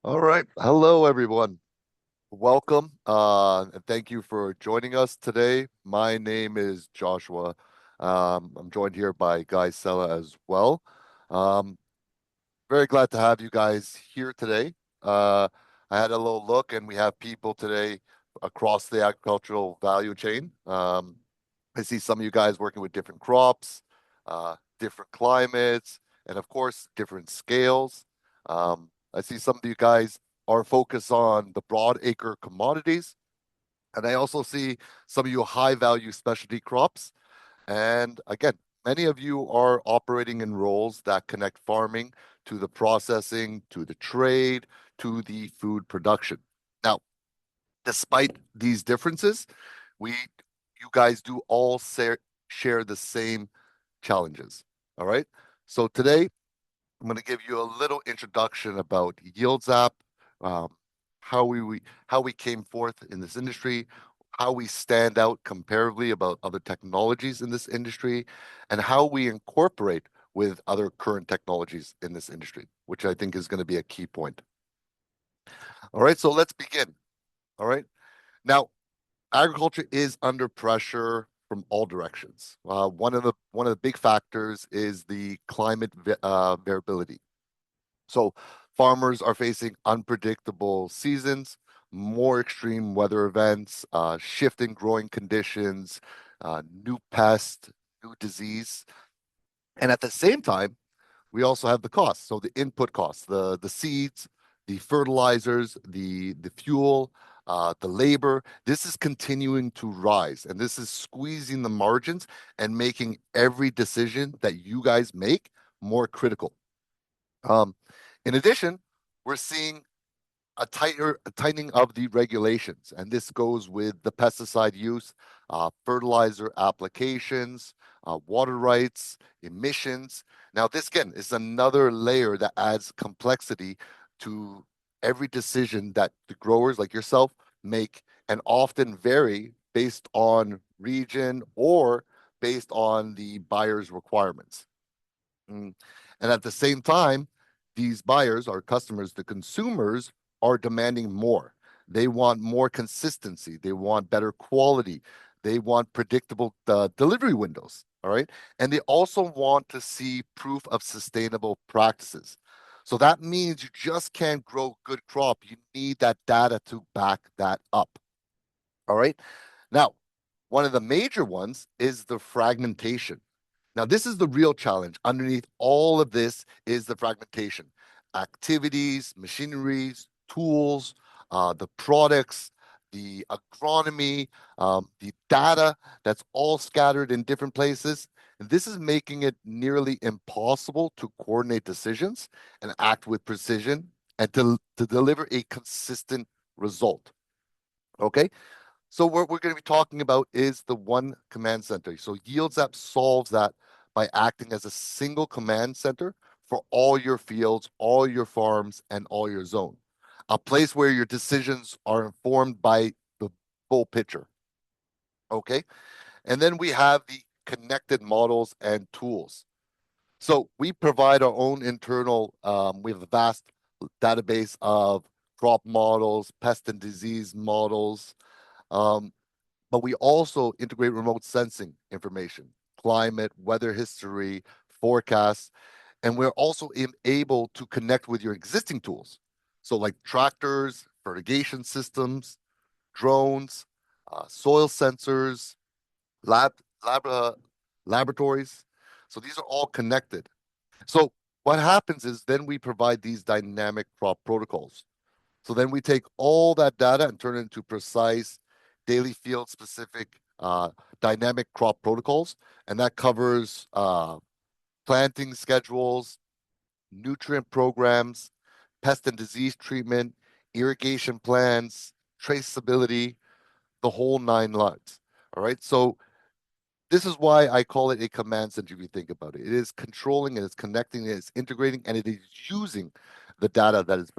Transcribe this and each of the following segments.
All right. Hello, everyone. Welcome, and thank you for joining us today. My name is Joshua. I'm joined here by Guy Sella as well. Um, Very glad to have you guys here today. Uh, I had a little look, and we have people today across the agricultural value chain. I see some of you guys working with different crops, different climates, and of course, different scales. I see some of you guys are focused on the broad acre commodities, and I also see some of you high value specialty crops. And again, many of you are operating in roles that connect farming to the processing, to the trade, to the food production. Now, despite these differences, you guys do all share the same challenges. All right. So today I'm going to give you a little introduction about YieldZap, um, how we came forth in this industry, how we stand out comparably about other technologies in this industry, and how we incorporate with other current technologies in this industry, which I think is going to be a key point. All right, so let's begin. All right. Now, agriculture is under pressure from all directions. One of the big factors is the climate variability. So farmers are facing unpredictable seasons, more extreme weather events, shifting growing conditions, new pests, new disease, and at the same time, we also have the costs. So the input costs, the seeds, the fertilizers, the fuel, the labor. This is continuing to rise, and this is squeezing the margins and making every decision that you guys make more critical. Um, in addition, we're seeing a tightening of the regulations, and this goes with the pesticide use, fertilizer applications, water rights, emissions. Now, this again is another layer that adds complexity to every decision that the growers like yourself make, and often vary based on region or based on the buyer's requirements. Mm. And at the same time, these buyers, our customers, the consumers, are demanding more. They want more consistency. They want better quality. They want predictable delivery windows. All right. And they also want to see proof of sustainable practices. So that means you just can't grow good crop. You need that data to back that up. All right. Now, one of the major ones is the fragmentation. Now, this is the real challenge. Underneath all of this is the fragmentation. Activities, machineries, tools, the products, the agronomy, the data that's all scattered in different places. And this is making it nearly impossible to coordinate decisions and act with precision and to deliver a consistent result. Okay. So what we're going to be talking about is the one command center. So YieldZap solves that by acting as a single command center for all your fields, all your farms, and all your zone. A place where your decisions are informed by the full picture. Okay. And then we have the connected models and tools. So we provide our own internal, we have a vast database of crop models, pest and disease models. Um, but we also integrate remote sensing information, climate, weather history, forecasts, and we're also able to connect with your existing tools. So like tractors, fertigation systems, drones, soil sensors, lab, lab laboratories. So these are all connected. So what happens is then we provide these dynamic crop protocols. So then we take all that data and turn it into precise daily field specific dynamic crop protocols. And that covers planting schedules, nutrient programs, pest and disease treatment, irrigation plans, traceability, the whole nine yards. All right. So this is why I call it a command center if you think about it. It is controlling and it's connecting, and it's integrating, and it is using the data that is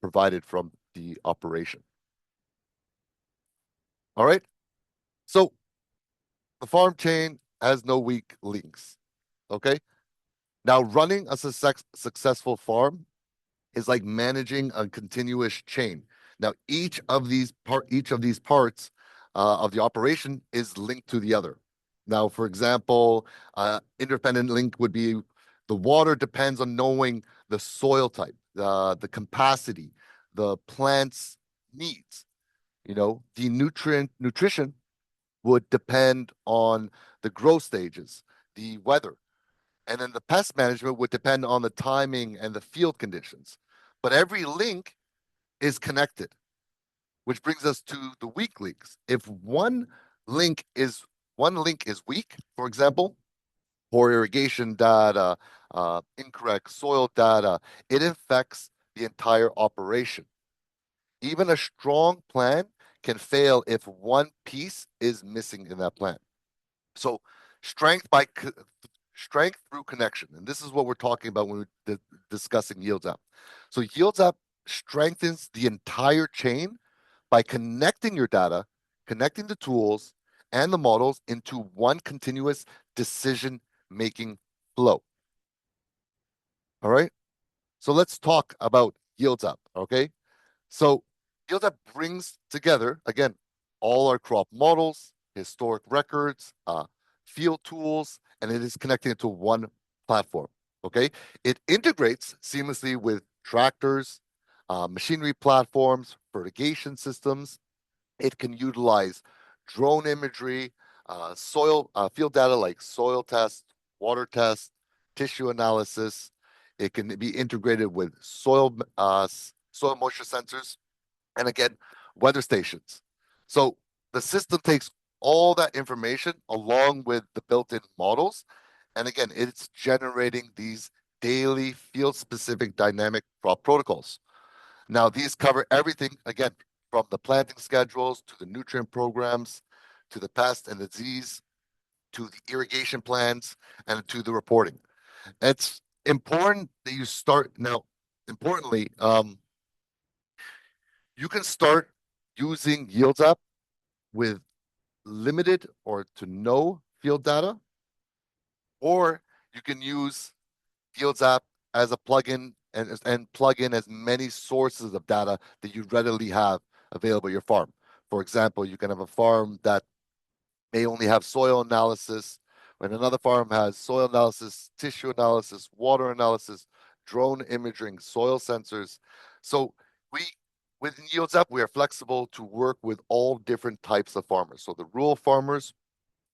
provided from the operation. All right. So the farm chain has no weak links. Okay. Now, running a successful farm is like managing a continuous chain. Now, each of these parts of the operation is linked to the other. Now, for example, independent link would be the water depends on knowing the soil type, the capacity, the plant's needs. The nutrition would depend on the growth stages, the weather, and then the pest management would depend on the timing and the field conditions. But every link is connected, which brings us to the weak links. If one link is weak, for example, poor irrigation data, incorrect soil data, it affects the entire operation. Even a strong plan can fail if one piece is missing in that plan. So strength by strength through connection, and this is what we're talking about when we're discussing Yields App. So Yields App strengthens the entire chain by connecting your data, connecting the tools and the models into one continuous decision making flow. All right. So let's talk about Yields App. Okay. So Yields App brings together, again, all our crop models, historic records, field tools, and it is connected to one platform. Okay. It integrates seamlessly with tractors, machinery platforms, fertigation systems. It can utilize drone imagery, soil field data like soil tests, water tests, tissue analysis. It can be integrated with soil moisture sensors, and again, weather stations. So the system takes all that information along with the built-in models, and again, it's generating these daily field-specific dynamic crop protocols. Now, these cover everything, again, from the planting schedules to the nutrient programs, to the pest and disease, to the irrigation plans, and to the reporting. It's important that you start now. Importantly, you can start using Yields App with limited or to no field data, or you can use Yields App as a plugin and plug in as many sources of data that you readily have available at your farm. For example, you can have a farm that may only have soil analysis, when another farm has soil analysis, tissue analysis, water analysis, drone imaging, soil sensors. So we within Yields App, we are flexible to work with all different types of farmers. So the rural farmers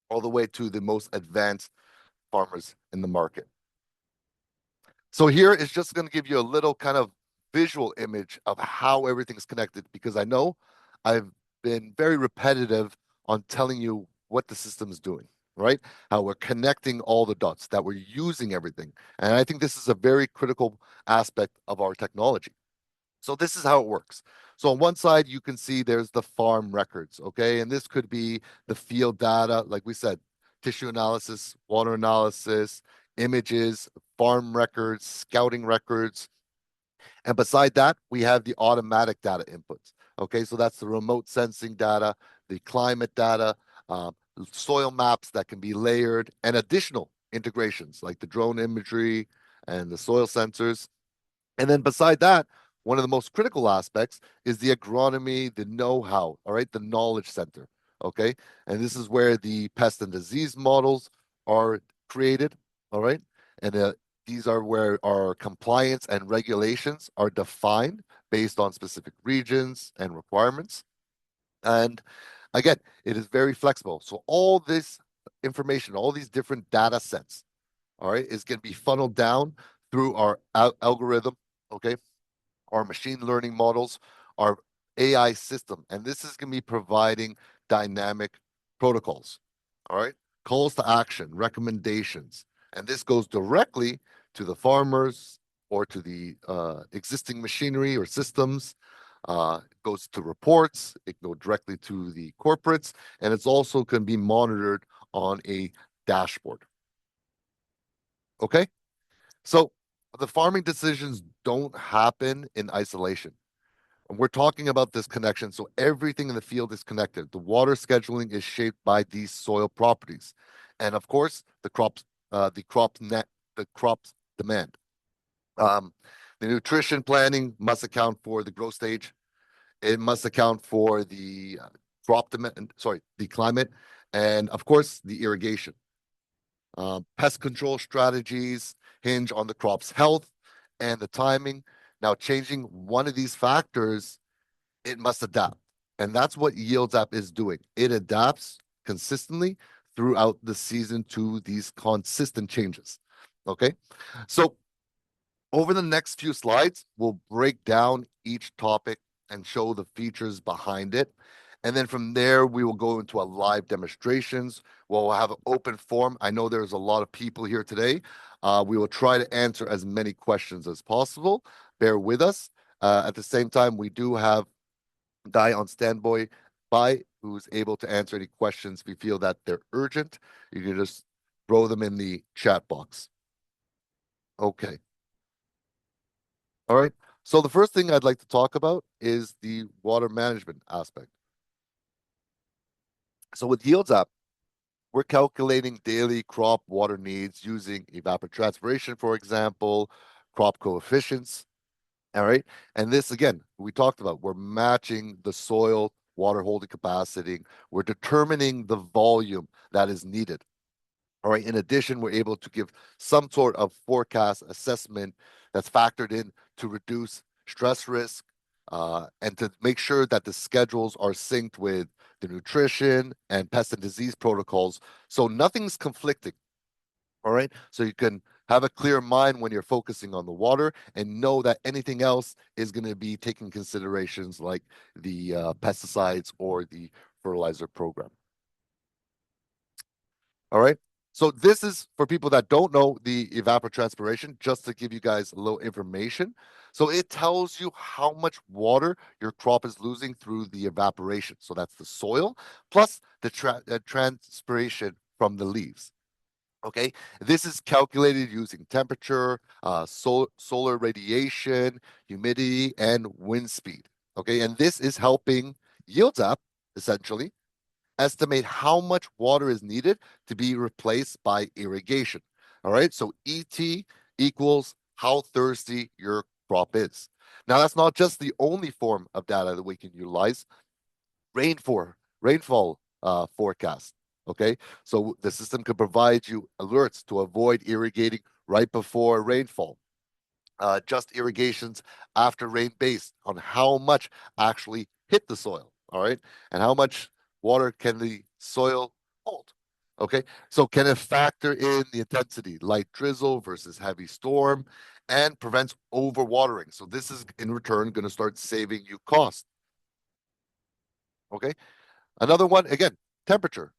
all the way to the most advanced farmers in the market. So here is just going to give you a little kind of visual image of how everything's connected, because I know I've been very repetitive on telling you what the system is doing, right? How we're connecting all the dots, that we're using everything. And I think this is a very critical aspect of our technology. So this is how it works. So on one side, you can see there's the farm records, okay? And this could be the field data, like we said, tissue analysis, water analysis, images, farm records, scouting records. And beside that, we have the automatic data inputs. Okay, so that's the remote sensing data, the climate data, um, soil maps that can be layered, and additional integrations like the drone imagery and the soil sensors. And then beside that, one of the most critical aspects is the agronomy, the know-how, all right, the knowledge center. Okay. And this is where the pest and disease models are created. All right. And these are where our compliance and regulations are defined based on specific regions and requirements. And again, it is very flexible. So all this information, all these different data sets, all right, is going to be funneled down through our algorithm, okay, our machine learning models, our AI system. And this is going to be providing dynamic protocols, all right, calls to action, recommendations. And this goes directly to the farmers or to the existing machinery or systems. It goes to reports, it goes directly to the corporates, and it's also can be monitored on a dashboard. Okay. So the farming decisions don't happen in isolation. And we're talking about this connection. So everything in the field is connected. The water scheduling is shaped by these soil properties. And of course, the crops demand. Um, The nutrition planning must account for the growth stage. It must account for the the climate, and of course the irrigation. Pest control strategies hinge on the crop's health and the timing. Now, changing one of these factors, it must adapt. And that's what Yields App is doing. It adapts consistently throughout the season to these consistent changes. Okay. So over the next few slides, we'll break down each topic and show the features behind it. And then from there, we will go into a live demonstrations. We'll have an open forum. I know there's a lot of people here today. We will try to answer as many questions as possible. Bear with us. At the same time, we do have Guy on standby who's able to answer any questions if you feel that they're urgent. You can just throw them in the chat box. Okay. All right. So the first thing I'd like to talk about is the water management aspect. So with Yields App, we're calculating daily crop water needs using evapotranspiration, for example, crop coefficients. All right. And this, again, we talked about, we're matching the soil water holding capacity. We're determining the volume that is needed. All right. In addition, we're able to give some sort of forecast assessment that's factored in to reduce stress risk and to make sure that the schedules are synced with the nutrition and pest and disease protocols. So nothing's conflicting. All right. So you can have a clear mind when you're focusing on the water and know that anything else is going to be taking considerations like the pesticides or the fertilizer program. All right. So this is for people that don't know the evapotranspiration, just to give you guys a little information. So it tells you how much water your crop is losing through the evaporation. So that's the soil plus the transpiration from the leaves. Okay, this is calculated using temperature, solar radiation, humidity, and wind speed. Okay, and this is helping Yields App essentially estimate how much water is needed to be replaced by irrigation. All right, so ET equals how thirsty your crop is. Now, that's not just the only form of data that we can utilize. Rainfall forecast. Okay, so the system can provide you alerts to avoid irrigating right before rainfall. Just irrigations after rain based on how much actually hit the soil. All right, and how much water can the soil hold. Okay, so can it factor in the intensity, light drizzle versus heavy storm, and prevents overwatering. So this is in return going to start saving you cost. Okay, another one again, temperature.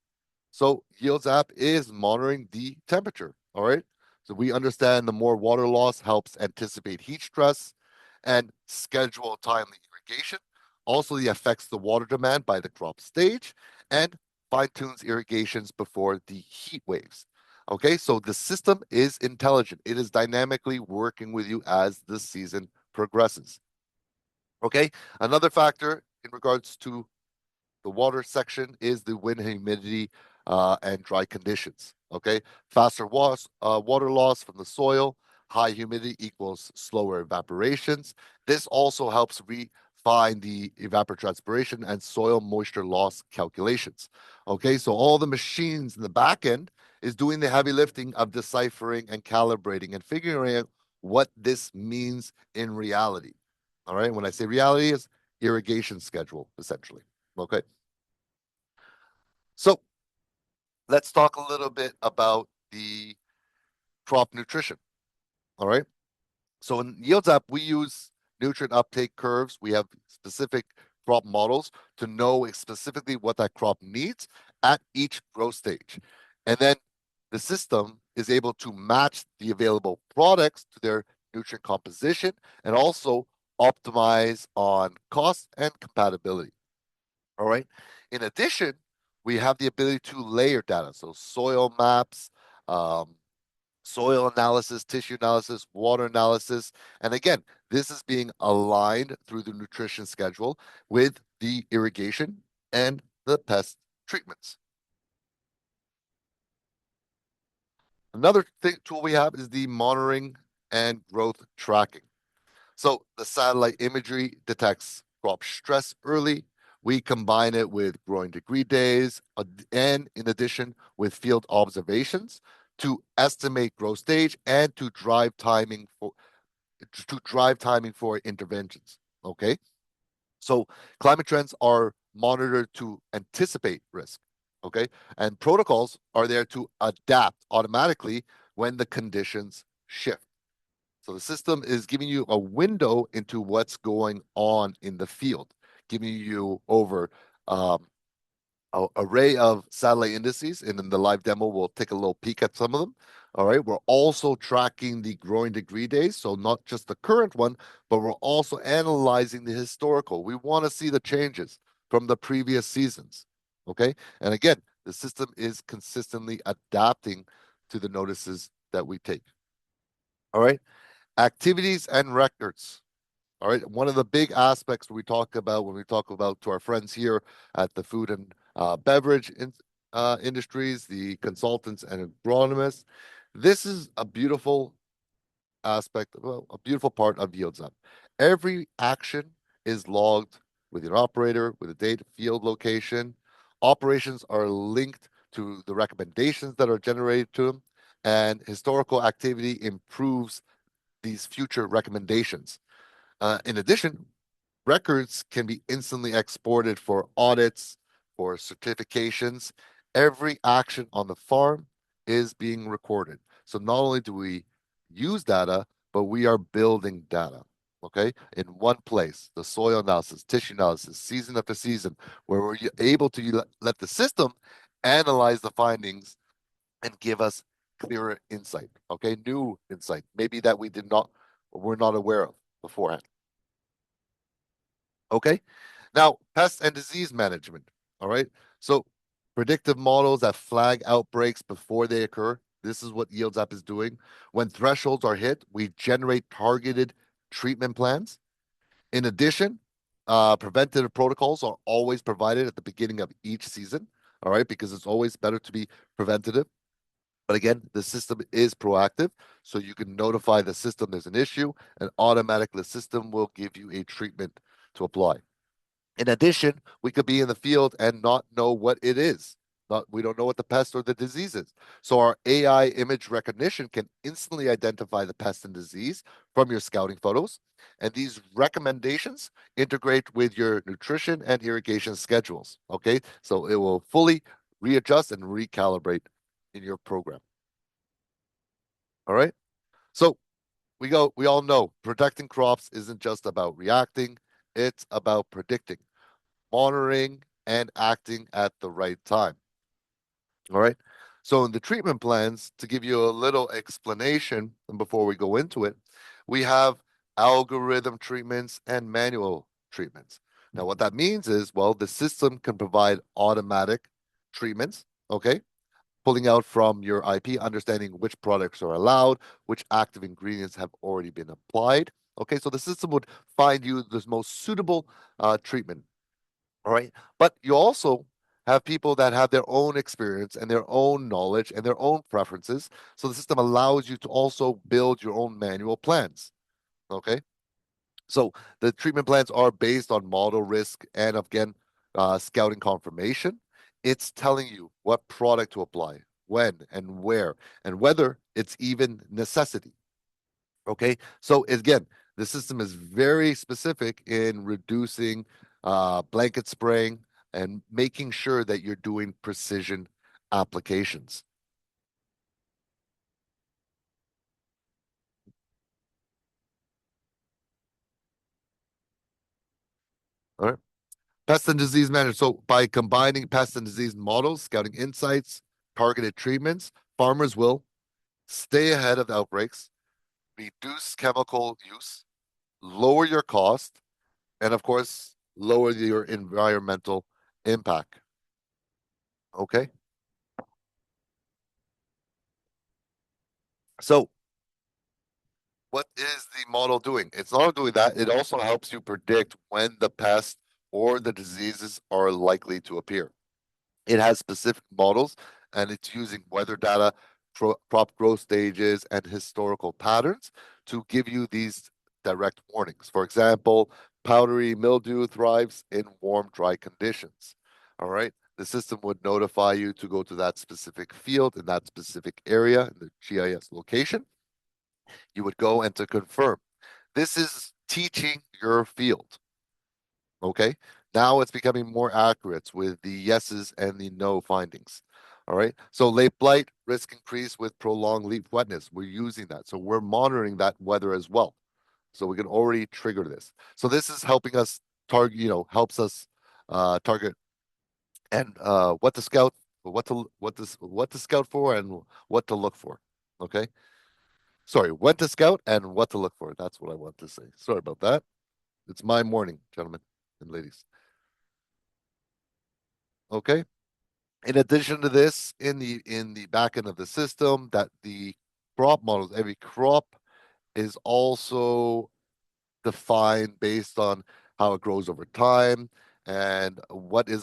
So Yields app is monitoring the temperature. All right. So we understand the more water loss helps anticipate heat stress and schedule timely irrigation. Also, the affects the water demand by the crop stage and fine tunes irrigations before the heat waves. Okay, so the system is intelligent. It is dynamically working with you as the season progresses. Okay, another factor in regards to the water section is the wind, humidity, and dry conditions. Okay, faster water loss from the soil, high humidity equals slower evaporations. This also helps refine the evapotranspiration and soil moisture loss calculations. Okay, so all the machines in the back end is doing the heavy lifting of deciphering and calibrating and figuring out what this means in reality. All right, when I say reality, is irrigation schedule essentially. Okay. So let's talk a little bit about the crop nutrition. All right. So in Yields App, we use nutrient uptake curves. We have specific crop models to know specifically what that crop needs at each growth stage. And then the system is able to match the available products to their nutrient composition and also optimize on cost and compatibility. All right. In addition, we have the ability to layer data. So soil maps, um, soil analysis, tissue analysis, water analysis. And again, this is being aligned through the nutrition schedule with the irrigation and the pest treatments. Another tool we have is the monitoring and growth tracking. So the satellite imagery detects crop stress early. We combine it with growing degree days and in addition with field observations to estimate growth stage and to drive timing for interventions. Okay. So climate trends are monitored to anticipate risk. Okay. And protocols are there to adapt automatically when the conditions shift. So the system is giving you a window into what's going on in the field, giving you over um, an array of satellite indices. And in the live demo, we'll take a little peek at some of them. All right. We're also tracking the growing degree days. So not just the current one, but we're also analyzing the historical. We want to see the changes from the previous seasons. Okay. And again, the system is consistently adapting to the notices that we take. All right. Activities and records. All right. One of the big aspects we talk about when we talk about to our friends here at the food and beverage industries, the consultants and agronomists, this is a beautiful aspect, well, a beautiful part of Yields Up. Every action is logged with your operator, with a date, field location. Operations are linked to the recommendations that are generated to them, and historical activity improves these future recommendations. In addition, records can be instantly exported for audits, for certifications. Every action on the farm is being recorded. So not only do we use data, but we are building data, okay, in one place, the soil analysis, tissue analysis, season after season, where we're able to let the system analyze the findings and give us clearer insight, okay, new insight, maybe that we're not aware of beforehand. Okay. Now, pest and disease management. All right. So, predictive models that flag outbreaks before they occur. This is what Yields App is doing. When thresholds are hit, we generate targeted treatment plans. In addition, preventative protocols are always provided at the beginning of each season. All right. Because it's always better to be preventative. But again, the system is proactive. So you can notify the system there's an issue, and automatically the system will give you a treatment to apply. In addition, we could be in the field and not know what it is. We don't know what the pest or the disease is. So our AI image recognition can instantly identify the pest and disease from your scouting photos. And these recommendations integrate with your nutrition and irrigation schedules. Okay. So it will fully readjust and recalibrate in your program. All right. So we all know protecting crops isn't just about reacting, it's about predicting, monitoring, and acting at the right time. All right. So, in the treatment plans, to give you a little explanation, and before we go into it, we have algorithm treatments and manual treatments. Now, what that means is, well, the system can provide automatic treatments, okay, pulling out from your IP, understanding which products are allowed, which active ingredients have already been applied. Okay, so the system would find you the most suitable treatment. All right. But you also have people that have their own experience and their own knowledge and their own preferences. So the system allows you to also build your own manual plans. Okay. So the treatment plans are based on model risk and again, scouting confirmation. It's telling you what product to apply, when and where, and whether it's even necessity. Okay. So again, the system is very specific in reducing blanket spraying and making sure that you're doing precision applications. All right. Pest and disease management. So by combining pest and disease models, scouting insights, targeted treatments, farmers will stay ahead of outbreaks, reduce chemical use, lower your cost, and of course, lower your environmental impact. Okay. So what is the model doing? It's not doing that. It also helps you predict when the pest or the diseases are likely to appear. It has specific models and it's using weather data, crop growth stages, and historical patterns to give you these direct warnings. For example, powdery mildew thrives in warm, dry conditions. All right. The system would notify you to go to that specific field in that specific area in the GIS location. You would go and to confirm. This is teaching your field. Okay. Now it's becoming more accurate with the yeses and the no findings. All right. So late blight risk increase with prolonged leaf wetness. We're using that. So we're monitoring that weather as well. So we can already trigger this. So this is helping us target, helps us target and what to scout, what to scout for and what to look for. Okay. Sorry, when to scout and what to look for. That's what I want to say. Sorry about that. It's my morning, gentlemen and ladies. Okay. In addition to this, in the back end of the system, that the crop models, every crop is also defined based on how it grows over time and uh, what are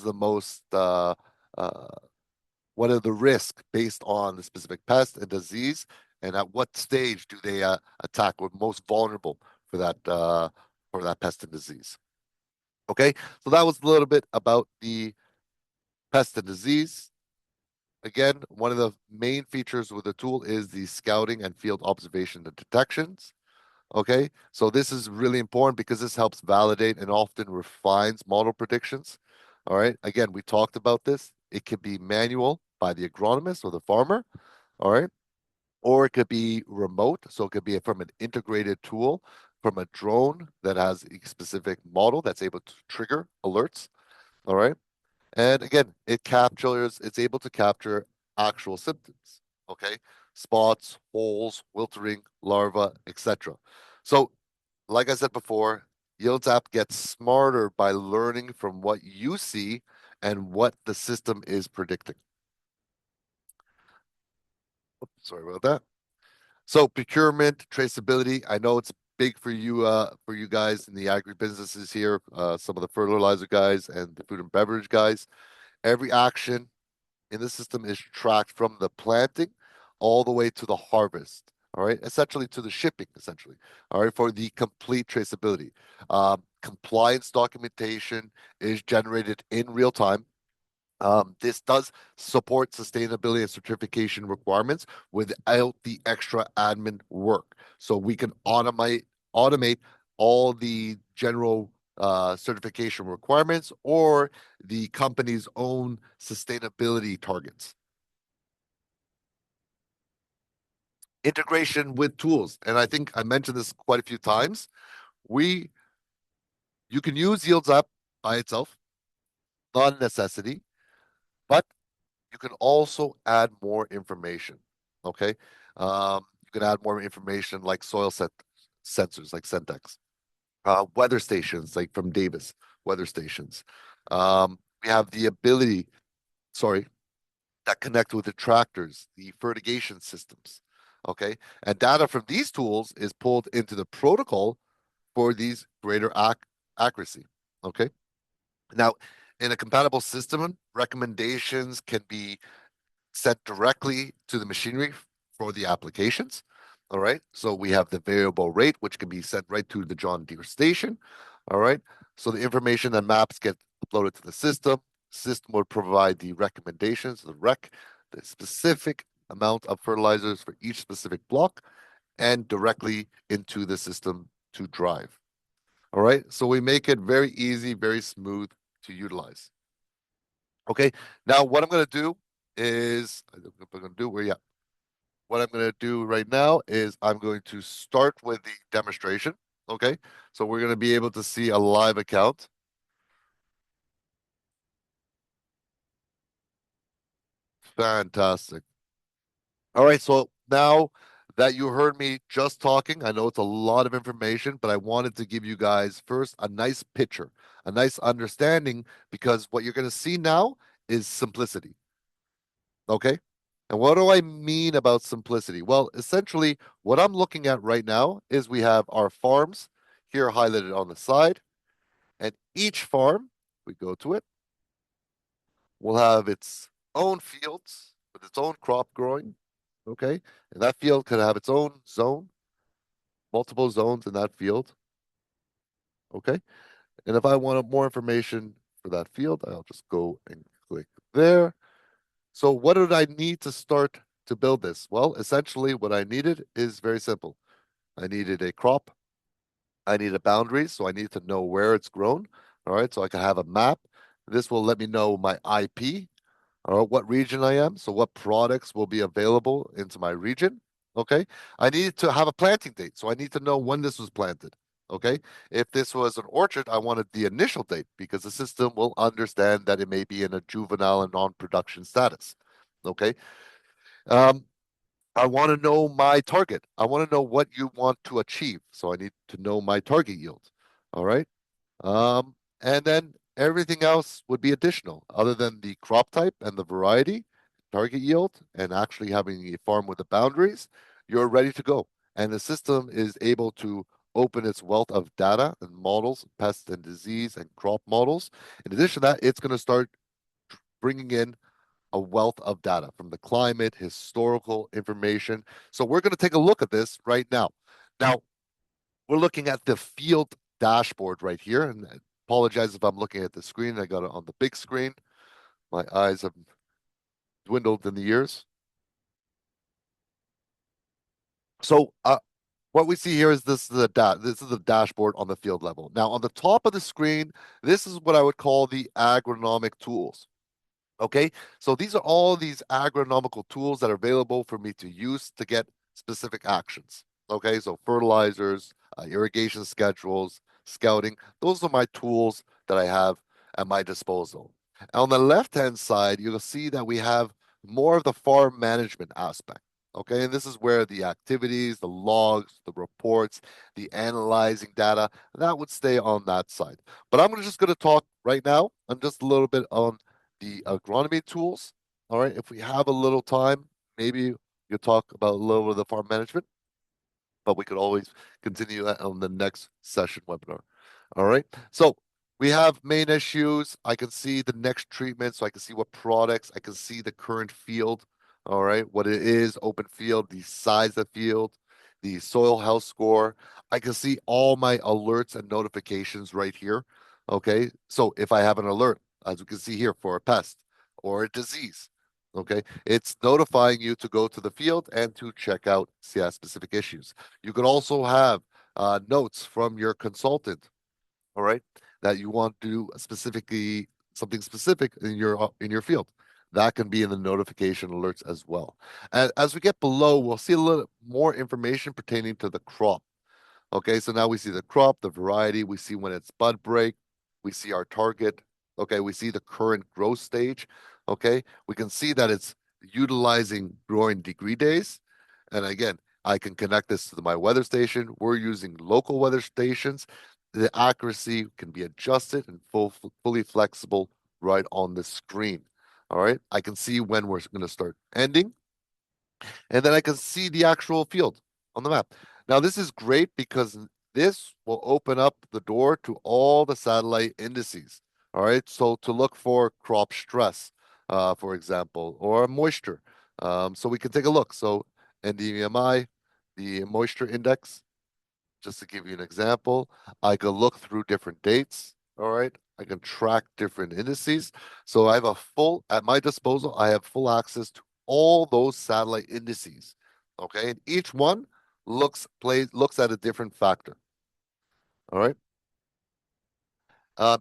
the risks based on the specific pest and disease, and at what stage do they attack or most vulnerable for that pest and disease. Okay, so that was a little bit about the pest and disease. Again, one of the main features with the tool is the scouting and field observation and detections. Okay, so this is really important because this helps validate and often refines model predictions. All right, again, we talked about this. It could be manual by the agronomist or the farmer. All right, or it could be remote. So it could be from an integrated tool from a drone that has a specific model that's able to trigger alerts. All right. And again, it's able to capture actual symptoms, okay? Spots, holes, wiltering, larvae, etc. So, like I said before, Yields app gets smarter by learning from what you see and what the system is predicting. Oops, sorry about that. So, procurement, traceability, I know it's big for you guys in the agribusinesses here, some of the fertilizer guys and the food and beverage guys. Every action in the system is tracked from the planting all the way to the harvest. All right, essentially to the shipping, essentially. All right, for the complete traceability. Compliance documentation is generated in real time. This does support sustainability and certification requirements without the extra admin work. So we can automate all the general certification requirements or the company's own sustainability targets. Integration with tools, and I think I mentioned this quite a few times. We You can use Yields Up by itself, not a necessity, but you can also add more information. Okay. You can add more information like sensors like Centex, weather stations like from Davis, weather stations. We have the ability, sorry, that connect with the tractors, the fertigation systems. Okay. And data from these tools is pulled into the protocol for these greater accuracy. Okay. Now, in a compatible system, recommendations can be set directly to the machinery for the applications. All right. So we have the variable rate, which can be sent right to the John Deere station. All right. So the information and maps get uploaded to the system. System will provide the recommendations, the specific amount of fertilizers for each specific block, and directly into the system to drive. All right. So we make it very easy, very smooth to utilize. Okay. Now, what I'm going to do is, I'm going to do where, yeah, what I'm going to do right now is I'm going to start with the demonstration. Okay. So we're going to be able to see a live account. Fantastic. All right. So now that you heard me just talking, I know it's a lot of information, but I wanted to give you guys first a nice picture, a nice understanding, because what you're going to see now is simplicity. Okay. And what do I mean about simplicity? Well, essentially, what I'm looking at right now is we have our farms here highlighted on the side, and each farm, we go to it, will have its own fields with its own crop growing. Okay. And that field could have its own zone, multiple zones in that field. Okay. And if I want more information for that field, I'll just go and click there. So what did I need to start to build this? Well, essentially what I needed is very simple. I needed a crop. I need a boundary, so I need to know where it's grown. All right, so I can have a map. This will let me know my IP, or what region I am, so what products will be available into my region. Okay, I need to have a planting date, so I need to know when this was planted. Okay, if this was an orchard, I wanted the initial date because the system will understand that it may be in a juvenile and non-production status. Okay, um, I want to know my target. I want to know what you want to achieve, so I need to know my target yield. All right. And then everything else would be additional, other than the crop type and the variety, target yield, and actually having a farm with the boundaries, you're ready to go. And the system is able to open its wealth of data and models, pest and disease and crop models. In addition to that, it's going to start bringing in a wealth of data from the climate, historical information. So we're going to take a look at this right now. Now, we're looking at the field dashboard right here. And I apologize if I'm looking at the screen. I got it on the big screen. My eyes have dwindled in the years. So what we see here is this is the dashboard on the field level. Now on the top of the screen, this is what I would call the agronomic tools. Okay, so these are all these agronomical tools that are available for me to use to get specific actions. Okay, so fertilizers, irrigation schedules, scouting, those are my tools that I have at my disposal. On the left-hand side, you'll see that we have more of the farm management aspect. Okay, and this is where the activities, the logs, the reports, the analyzing data, that would stay on that side. But I'm just going to talk right now on just a little bit on the agronomy tools. All right, if we have a little time, maybe we'll talk about a little bit of the farm management, but we could always continue that on the next session webinar. All right, so we have main issues. I can see the next treatment, so I can see what products, I can see the current field. All right, what it is, open field, the size of the field, the soil health score. I can see all my alerts and notifications right here. Okay, so if I have an alert, as we can see here, for a pest or a disease, okay, it's notifying you to go to the field and to check out CS specific issues. You could also have notes from your consultant, all right, that you want to do specifically something specific in your field. That can be in the notification alerts as well. And as we get below, we'll see a little more information pertaining to the crop. Okay, so now we see the crop, the variety, we see when it's bud break, we see our target. Okay, we see the current growth stage. Okay, we can see that it's utilizing growing degree days. And again, I can connect this to my weather station. We're using local weather stations. The accuracy can be adjusted and fully flexible right on the screen. All right, I can see when we're going to start ending, and then I can see the actual field on the map. Now, this is great because this will open up the door to all the satellite indices. All right, so to look for crop stress, for example, or moisture. So we can take a look. So NDVMI, the moisture index, just to give you an example, I could look through different dates. All right. I can track different indices. So I have a full, at my disposal, I have full access to all those satellite indices. Okay. And each one looks at a different factor. All right.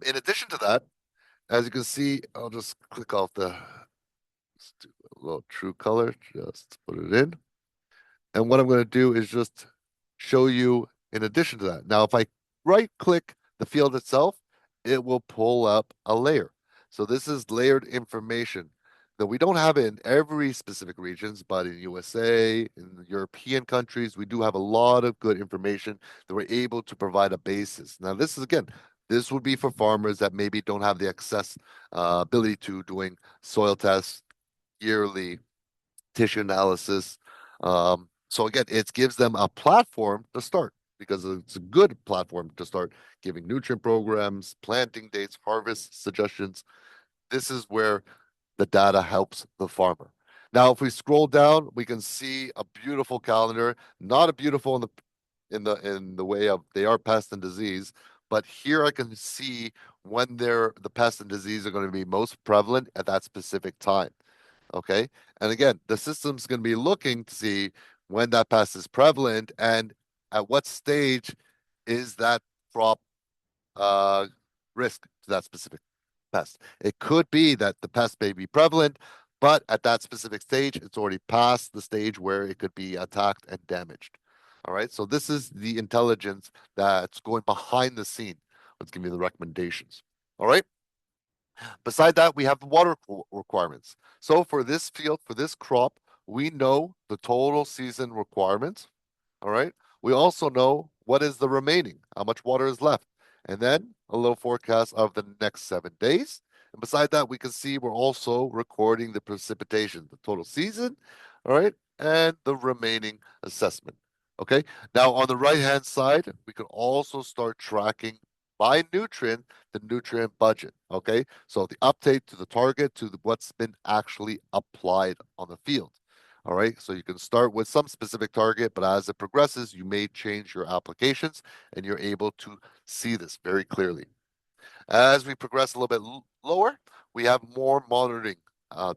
In addition to that, as you can see, I'll just click off let's do a little true color, just put it in. And what I'm going to do is just show you in addition to that. Now, if I right click the field itself, it will pull up a layer. So this is layered information that we don't have it in every specific regions, but in USA, in European countries, we do have a lot of good information that we're able to provide a basis. Now, this is again, this would be for farmers that maybe don't have the access ability to doing soil tests yearly, tissue analysis. So again, it gives them a platform to start because it's a good platform to start giving nutrient programs, planting dates, harvest suggestions. This is where the data helps the farmer. Now, if we scroll down, we can see a beautiful calendar, not a beautiful in the in the way of they are pest and disease, but here I can see when the pest and disease are going to be most prevalent at that specific time. Okay. And again, the system's going to be looking to see when that pest is prevalent and at what stage is that crop uh, risk to that specific pest. It could be that the pest may be prevalent, but at that specific stage, it's already past the stage where it could be attacked and damaged. All right. So this is the intelligence that's going behind the scene. Let's give you the recommendations. All right. Beside that, we have the water requirements. So for this field, for this crop, we know the total season requirements. All right. We also know what is the remaining, how much water is left, and then a little forecast of the next 7 days. And beside that, we can see we're also recording the precipitation, the total season, all right, and the remaining assessment. Okay. Now on the right-hand side, we can also start tracking by nutrient the nutrient budget. Okay. So the update to the target to what's been actually applied on the field. All right. So you can start with some specific target, but as it progresses, you may change your applications and you're able to see this very clearly. As we progress a little bit lower, we have more monitoring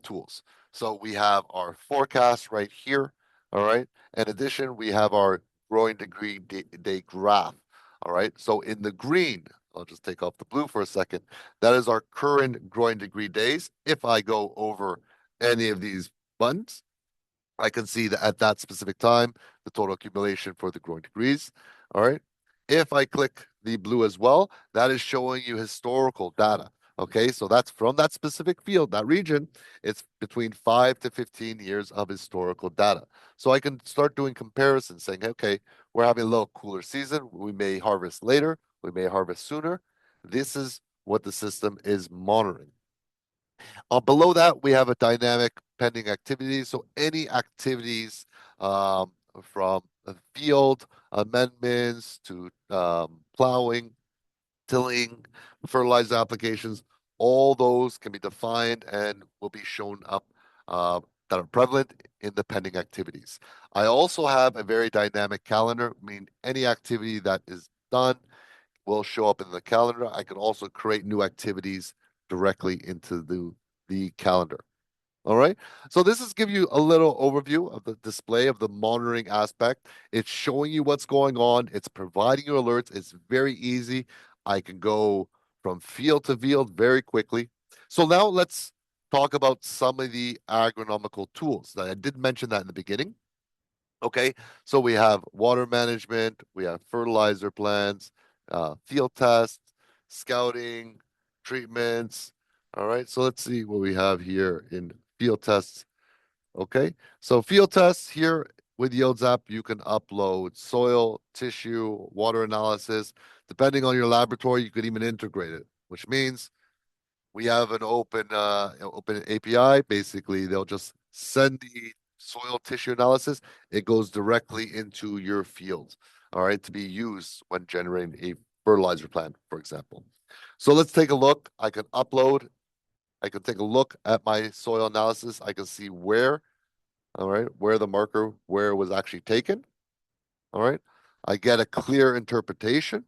tools. So we have our forecast right here. All right. In addition, we have our growing degree day graph. All right. So in the green, I'll just take off the blue for a second. That is our current growing degree days. If I go over any of these buttons, I can see that at that specific time, the total accumulation for the growing degrees. All right. If I click the blue as well, that is showing you historical data. Okay, so that's from that specific field, that region. It's between 5 to 15 years of historical data. So I can start doing comparisons saying, okay, we're having a little cooler season. We may harvest later, we may harvest sooner. This is what the system is monitoring. Below that, we have a dynamic pending activities. So any activities from field amendments to plowing, tilling, fertilizer applications, all those can be defined and will be shown up uh, that are prevalent in the pending activities. I also have a very dynamic calendar, I mean any activity that is done will show up in the calendar. I can also create new activities directly into the calendar. All right. So this is give you a little overview of the display of the monitoring aspect. It's showing you what's going on. It's providing you alerts. It's very easy. I can go from field to field very quickly. So now let's talk about some of the agronomical tools. I did mention that in the beginning. Okay, so we have water management, we have fertilizer plants, field tests, scouting, treatments. All right, so let's see what we have here in field tests. Okay, so field tests here with Yields app, you can upload soil, tissue, water analysis. Depending on your laboratory, you could even integrate it, which means we have an open API. Basically, they'll just send the soil tissue analysis. It goes directly into your field, all right, to be used when generating a fertilizer plant, for example. So let's take a look. I can upload. I can take a look at my soil analysis. I can see where, all right, where the marker, where it was actually taken. All right. I get a clear interpretation.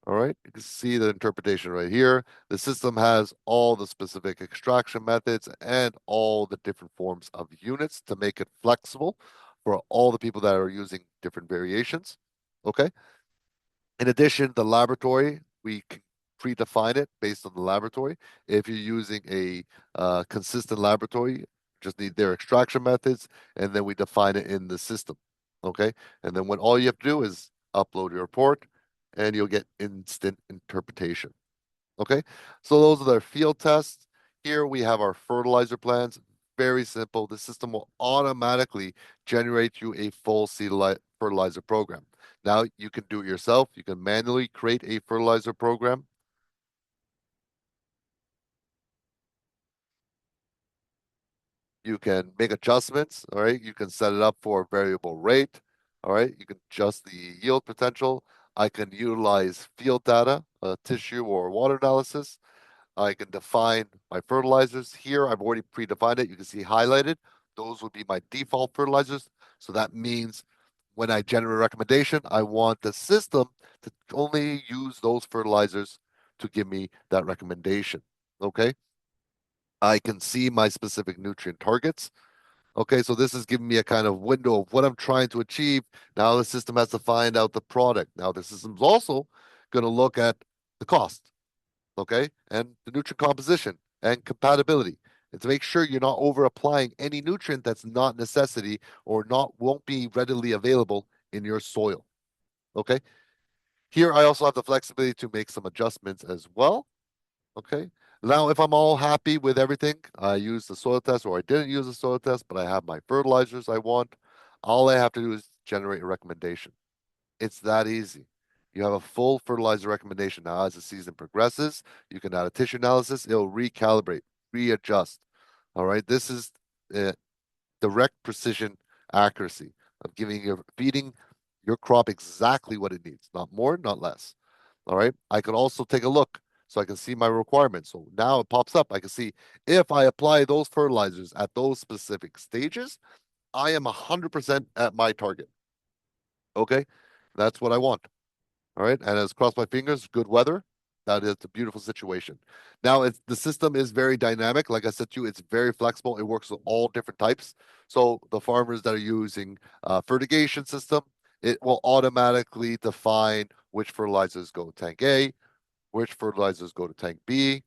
All right, you can see the interpretation right here. The system has all the specific extraction methods and all the different forms of units to make it flexible for all the people that are using different variations. Okay. In addition, the laboratory, we can predefine it based on the laboratory. If you're using a consistent laboratory, just need their extraction methods, and then we define it in the system. Okay. And then when all you have to do is upload your report, and you'll get instant interpretation. Okay. So those are the field tests. Here we have our fertilizer plans. Very simple. The system will automatically generate you a full seed fertilizer program. Now you can do it yourself. You can manually create a fertilizer program. You can make adjustments. All right. You can set it up for a variable rate. All right. You can adjust the yield potential. I can utilize field data, tissue or water analysis. I can define my fertilizers here. I've already predefined it. You can see highlighted. Those would be my default fertilizers. So that means when I generate a recommendation, I want the system to only use those fertilizers to give me that recommendation. Okay. I can see my specific nutrient targets. Okay, so this is giving me a kind of window of what I'm trying to achieve. Now the system has to find out the product. Now the system's also going to look at the cost, okay, and the nutrient composition and compatibility, and to make sure you're not over applying any nutrient that's not necessity or not won't be readily available in your soil. Okay. Here I also have the flexibility to make some adjustments as well. Okay. Now, if I'm all happy with everything, I use the soil test or I didn't use the soil test, but I have my fertilizers I want, all I have to do is generate a recommendation. It's that easy. You have a full fertilizer recommendation. Now, as the season progresses, you can add a tissue analysis, it'll recalibrate, readjust. All right. This is direct precision accuracy of feeding your crop exactly what it needs, not more, not less. All right. I could also take a look so I can see my requirements. So now it pops up. I can see if I apply those fertilizers at those specific stages, I am 100% at my target. Okay. That's what I want. All right. And as cross my fingers, good weather. That is a beautiful situation. Now, the system is very dynamic. Like I said to you, it's very flexible. It works with all different types. So the farmers that are using fertigation system, it will automatically define which fertilizers go tank A, which fertilizers go to tank B.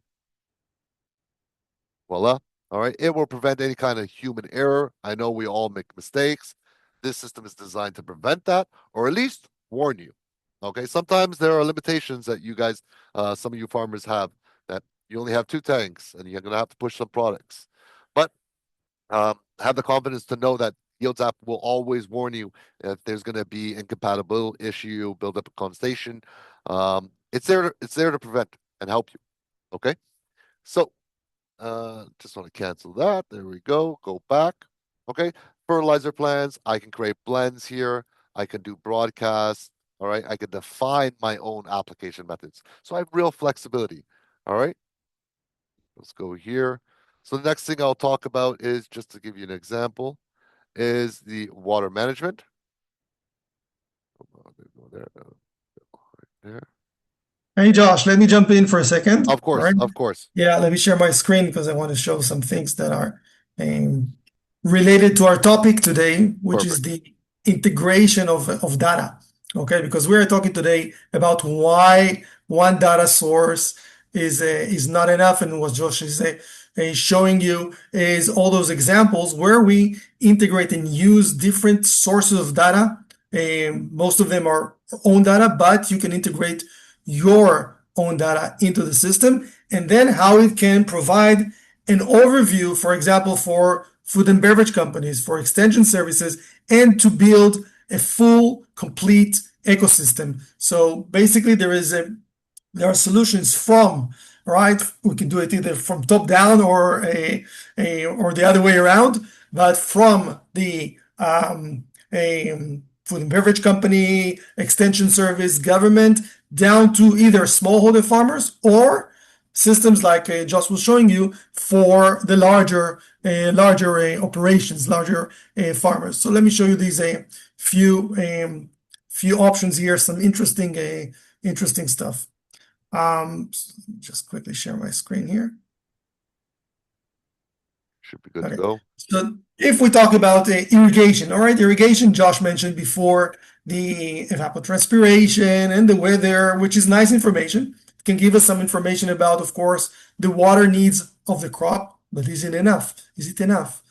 Voila. All right. It will prevent any kind of human error. I know we all make mistakes. This system is designed to prevent that, or at least warn you. Okay. Sometimes there are limitations that you guys, some of you farmers have, that you only have 2 tanks and you're going to have to push some products. But have the confidence to know that Yields app will always warn you if there's going to be incompatible issue, build up a condensation. It's there to prevent and help you. Okay. So just want to cancel that. There we go. Go back. Okay. Fertilizer plans. I can create blends here. I can do broadcasts. All right. I can define my own application methods. So I have real flexibility. All right. Let's go here. So the next thing I'll talk about is, just to give you an example, is the water management. Go there. Right there. Hey Josh, let me jump in for a second. Of All course, right. of course. Yeah, let me share my screen because I want to show some things that are um, related to our topic today, which is Perfect. the integration of data. Okay, because we are talking today about why one data source is not enough, and what Josh is showing you is all those examples where we integrate and use different sources of data. Most of them are own data, but you can integrate your own data into the system, and then how it can provide an overview, for example, for food and beverage companies, for extension services, and to build a full, complete ecosystem. So basically, there are solutions from, right? We can do it either from top down or or the other way around, but from the a food and beverage company, extension service, government, down to either smallholder farmers or systems like Josh was showing you for the larger operations, larger farmers. So let me show you these few options here, some interesting stuff. Just quickly share my screen here. Should be good to Okay. go. So if we talk about irrigation, all right, irrigation, Josh mentioned before the evapotranspiration and the weather, which is nice information. It can give us some information about, of course, the water needs of the crop, but is it enough? Is it enough?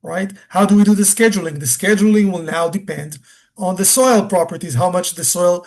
Right? How do we do the scheduling? The scheduling will now depend on the soil properties, how much the soil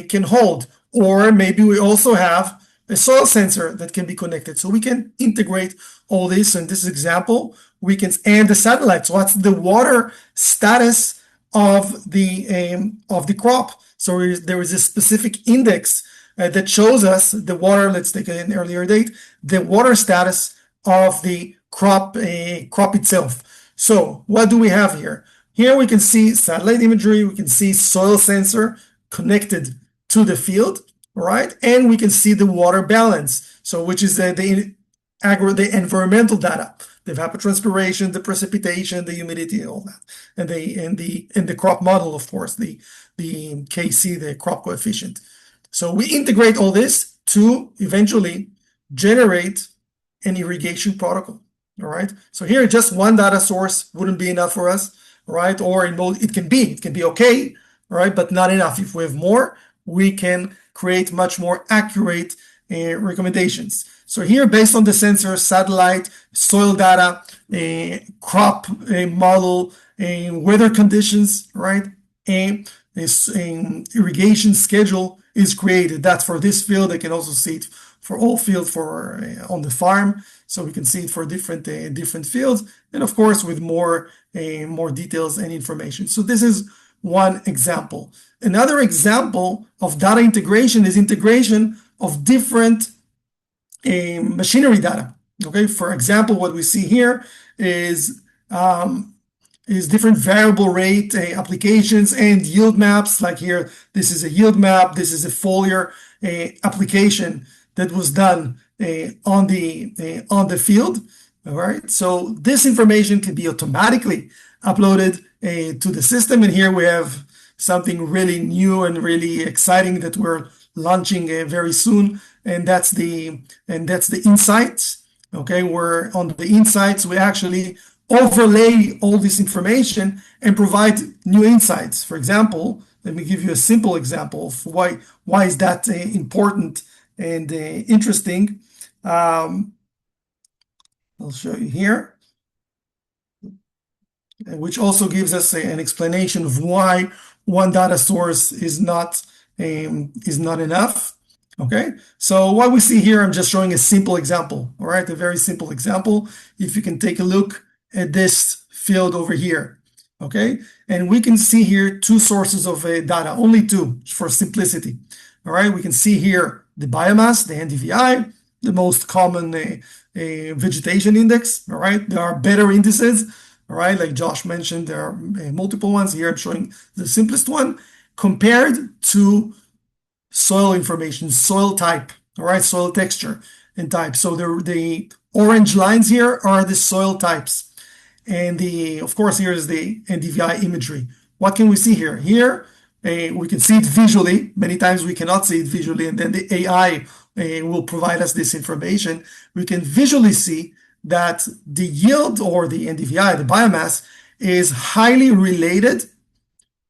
can hold. Or maybe we also have a soil sensor that can be connected. So we can integrate all this. In this example, we can, and the satellites, what's the water status of the crop? So there is a specific index that shows us the water. Let's take an earlier date, the water status of the crop itself. So what do we have here? Here we can see satellite imagery. We can see soil sensor connected to the field, right? And we can see the water balance. So which is the environmental data. the evapotranspiration, the precipitation, the humidity, all that, and the crop model, of course, the KC, the crop coefficient. So we integrate all this to eventually generate an irrigation protocol. All right. So here, just one data source wouldn't be enough for us, right? Or it can be okay, right, but not enough. If we have more, we can create much more accurate recommendations. So here, based on the sensor, satellite, soil data, crop model, weather conditions, right, and this irrigation schedule is created. That's for this field. I can also see it for all fields for on the farm. So we can see it for different fields, and of course with more details and information. So this is one example. Another example of data integration is integration of different machinery data. Okay, for example, what we see here is different variable rate applications and yield maps. Like here, this is a yield map. This is a foliar application that was done on the field. All right, so this information can be automatically uploaded to the system, and here we have something really new and really exciting that we're launching very soon, and that's the insights. Okay, where on the insights we actually overlay all this information and provide new insights. For example, let me give you a simple example of why is that important and interesting. I'll show you here, which also gives us an explanation of why one data source is not enough. Okay, so what we see here, I'm just showing a simple example. All right, a very simple example. If you can take a look at this field over here, okay, and we can see here two sources of data, only two for simplicity. All right, we can see here the biomass, the NDVI, the most common vegetation index. All right, there are better indices. All right, like Josh mentioned, there are multiple ones. Here I'm showing the simplest one compared to soil information, soil type, all right, soil texture and type. So the orange lines here are the soil types. And of course, here is the NDVI imagery. What can we see here? Here, we can see it visually. Many times we cannot see it visually, and then the AI will provide us this information. We can visually see that the yield, or the NDVI, the biomass, is highly related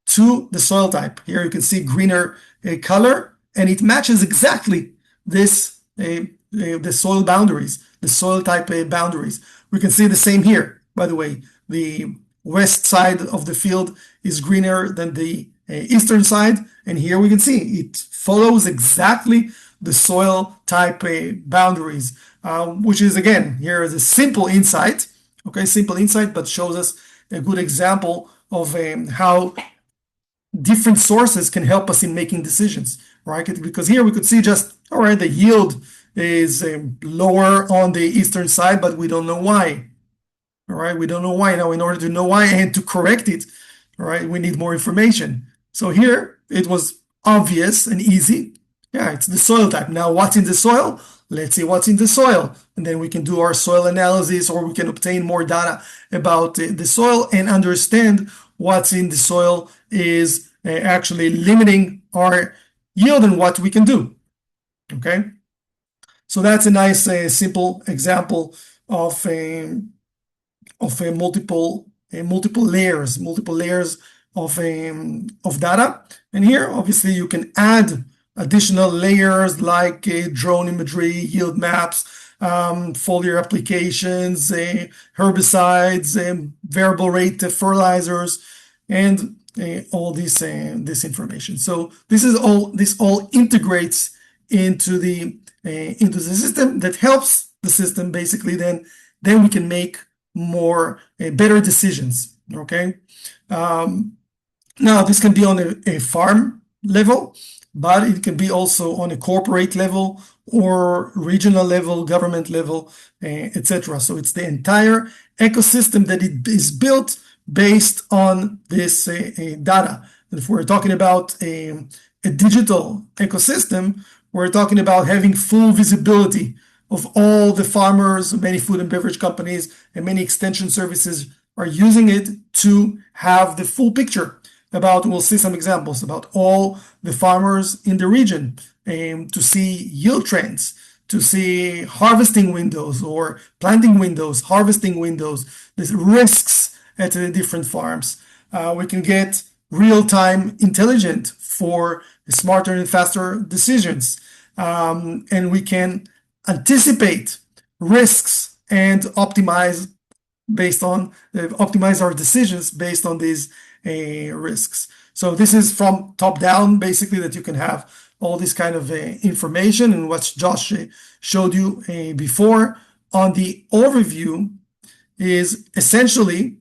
to the soil type. Here you can see greener color, and it matches exactly this the soil boundaries, the soil type boundaries. We can see the same here. By the way, the west side of the field is greener than the eastern side, and here we can see it follows exactly the soil type boundaries, which is, again, here is a simple insight. Okay, simple insight, but shows us a good example of how different sources can help us in making decisions, right? Because here we could see just, all right, the yield is lower on the eastern side, but we don't know why. All right, we don't know why. Now, in order to know why and to correct it, all right, we need more information. So here it was obvious and easy. Yeah, it's the soil type. Now, what's in the soil? Let's see what's in the soil. And then we can do our soil analysis, or we can obtain more data about the soil and understand what's in the soil is actually limiting our yield and what we can do. Okay, so that's a nice simple example of multiple layers of data. And here, obviously, you can add additional layers like drone imagery, yield maps, foliar applications, herbicides, variable rate fertilizers, and all this information. So this all integrates into the system that helps the system basically. Then we can make better decisions. Okay. Now this can be on a farm level, but it can be also on a corporate level or regional level, government level, etc. So it's the entire ecosystem that it is built based on this data. And if we're talking about a digital ecosystem, we're talking about having full visibility of all the farmers, many food and beverage companies, and many extension services are using it to have the full picture about, we'll see some examples about all the farmers in the region, to see yield trends, to see harvesting windows or planting windows, harvesting windows, the risks at the different farms. We can get real-time intelligent for smarter and faster decisions. And we can anticipate risks and optimize our decisions based on these risks. So this is from top down, basically, that you can have all this kind of information, and what Josh showed you before on the overview is essentially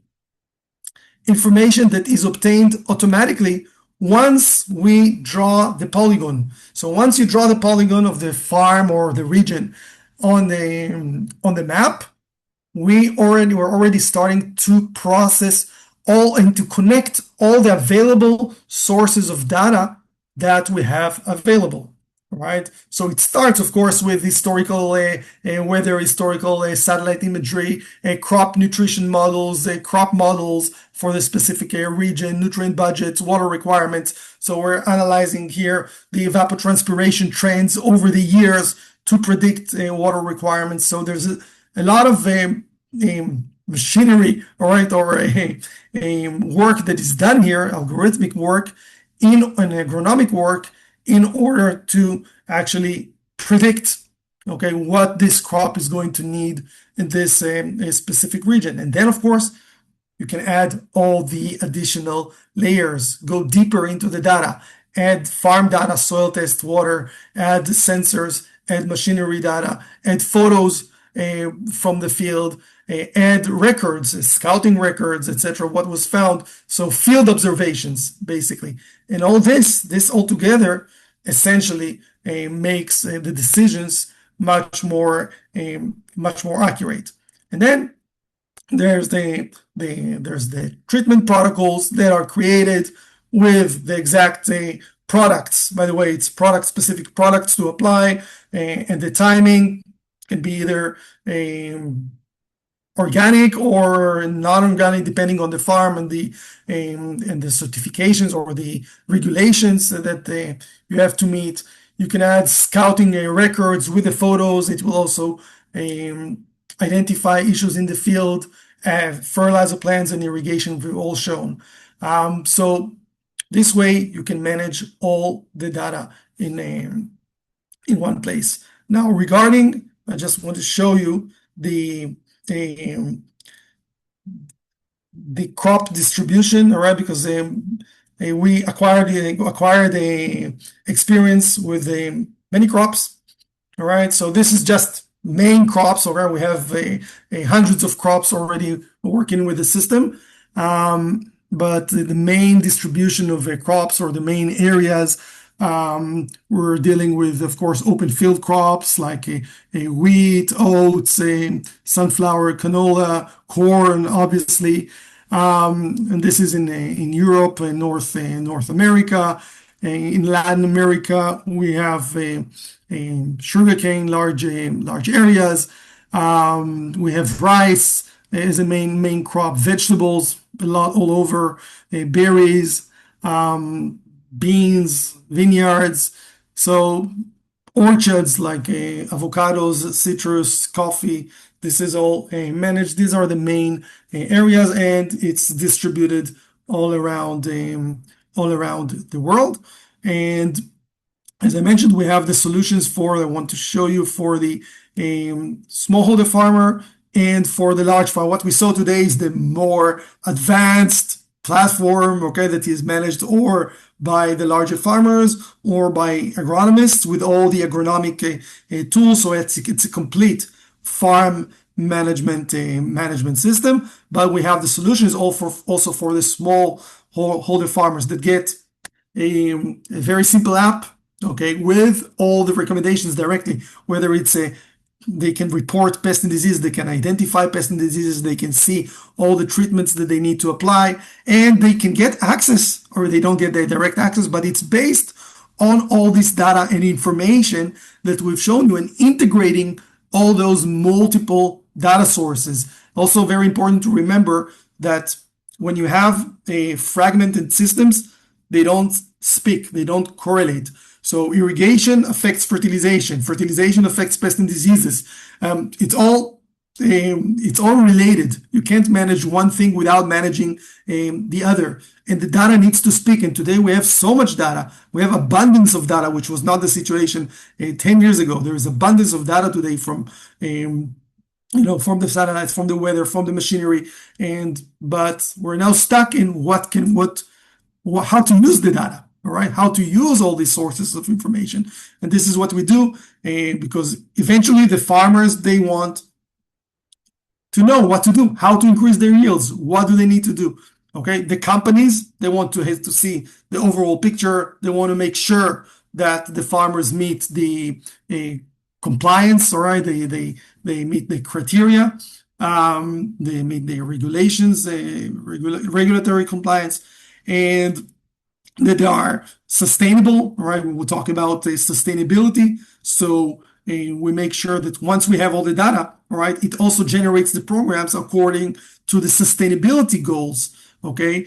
information that is obtained automatically once we draw the polygon. So once you draw the polygon of the farm or the region on the map, we're already starting to process all and to connect all the available sources of data that we have available. Right, so it starts, of course, with historical weather, historical satellite imagery, crop nutrition models, crop models for the specific region, nutrient budgets, water requirements. So we're analyzing here the evapotranspiration trends over the years to predict water requirements. So there's a lot of machinery, all right, or work that is done here, algorithmic work, in an agronomic work, in order to actually predict, okay, what this crop is going to need in this specific region. And then, of course, you can add all the additional layers, go deeper into the data, add farm data, soil test, water, add sensors, add machinery data, add photos from the field, add records, scouting records, etc., what was found. So field observations, basically. And all this all together essentially makes the decisions much more accurate. And then there's the treatment protocols that are created with the exact products. By the way, it's specific products to apply, and the timing can be either organic or non-organic, depending on the farm and the certifications or the regulations that you have to meet. You can add scouting records with the photos. It will also identify issues in the field. Fertilizer plans and irrigation we've all shown. So this way you can manage all the data in one place. Now, I just want to show you the crop distribution, all right? Because we acquired experience with many crops, all right? So this is just main crops, all right? We have hundreds of crops already working with the system, but the main distribution of crops, or the main areas, we're dealing with, of course, open field crops like a wheat, oats, sunflower, canola, corn, obviously. And this is in Europe and North America. In Latin America, we have sugarcane, large areas. We have rice as a main crop, vegetables, a lot all over, berries, beans, vineyards, so orchards like avocados, citrus, coffee. This is all managed. These are the main areas, and it's distributed all around the world. And as I mentioned, we have the solutions I want to show you for the smallholder farmer and for the large farm. What we saw today is the more advanced platform, okay, that is managed or by the larger farmers or by agronomists with all the agronomic tools. So it's a complete farm management system. But we have the solutions also for the small holder farmers that get a very simple app, okay, with all the recommendations directly, whether it's they can report pest and disease, they can identify pest and diseases, they can see all the treatments that they need to apply, and they can get access, or they don't get the direct access, but it's based on all this data and information that we've shown you, and integrating all those multiple data sources. Also very important to remember that when you have a fragmented systems, they don't speak, they don't correlate. So irrigation affects fertilization. Fertilization affects pests and diseases. It's all related. You can't manage one thing without managing the other. And the data needs to speak. And today we have so much data. We have abundance of data, which was not the situation 10 years ago. There is abundance of data today from from the satellites, from the weather, from the machinery, but we're now stuck in how to use the data, all right? How to use all these sources of information, and this is what we do, because eventually the farmers, they want to know what to do, how to increase their yields, what do they need to do, okay? The companies, they want to see the overall picture. They want to make sure that the farmers meet the compliance, all right? They meet the criteria, they meet the regulations, regulatory compliance, and that they are sustainable, right? We will talk about sustainability. So we make sure that once we have all the data, all right, it also generates the programs according to the sustainability goals. Okay,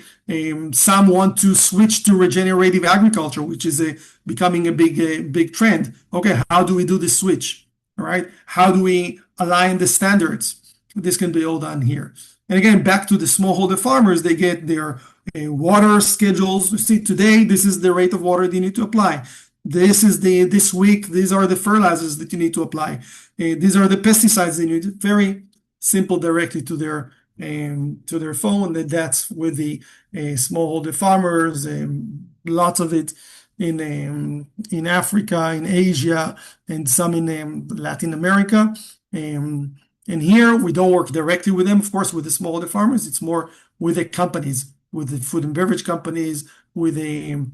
some want to switch to regenerative agriculture, which is becoming a big trend. Okay, how do we do the switch? All right, how do we align the standards? This can be all done here. And again, back to the smallholder farmers, they get their water schedules. You see, today this is the rate of water they need to apply. This week, these are the fertilizers that you need to apply. These are the pesticides they need. Very simple, directly to their phone. That's with the smallholder farmers. Lots of it in Africa, in Asia, and some in Latin America. And here we don't work directly with them, of course, with the smallholder farmers. It's more with the companies, with the food and beverage companies, with the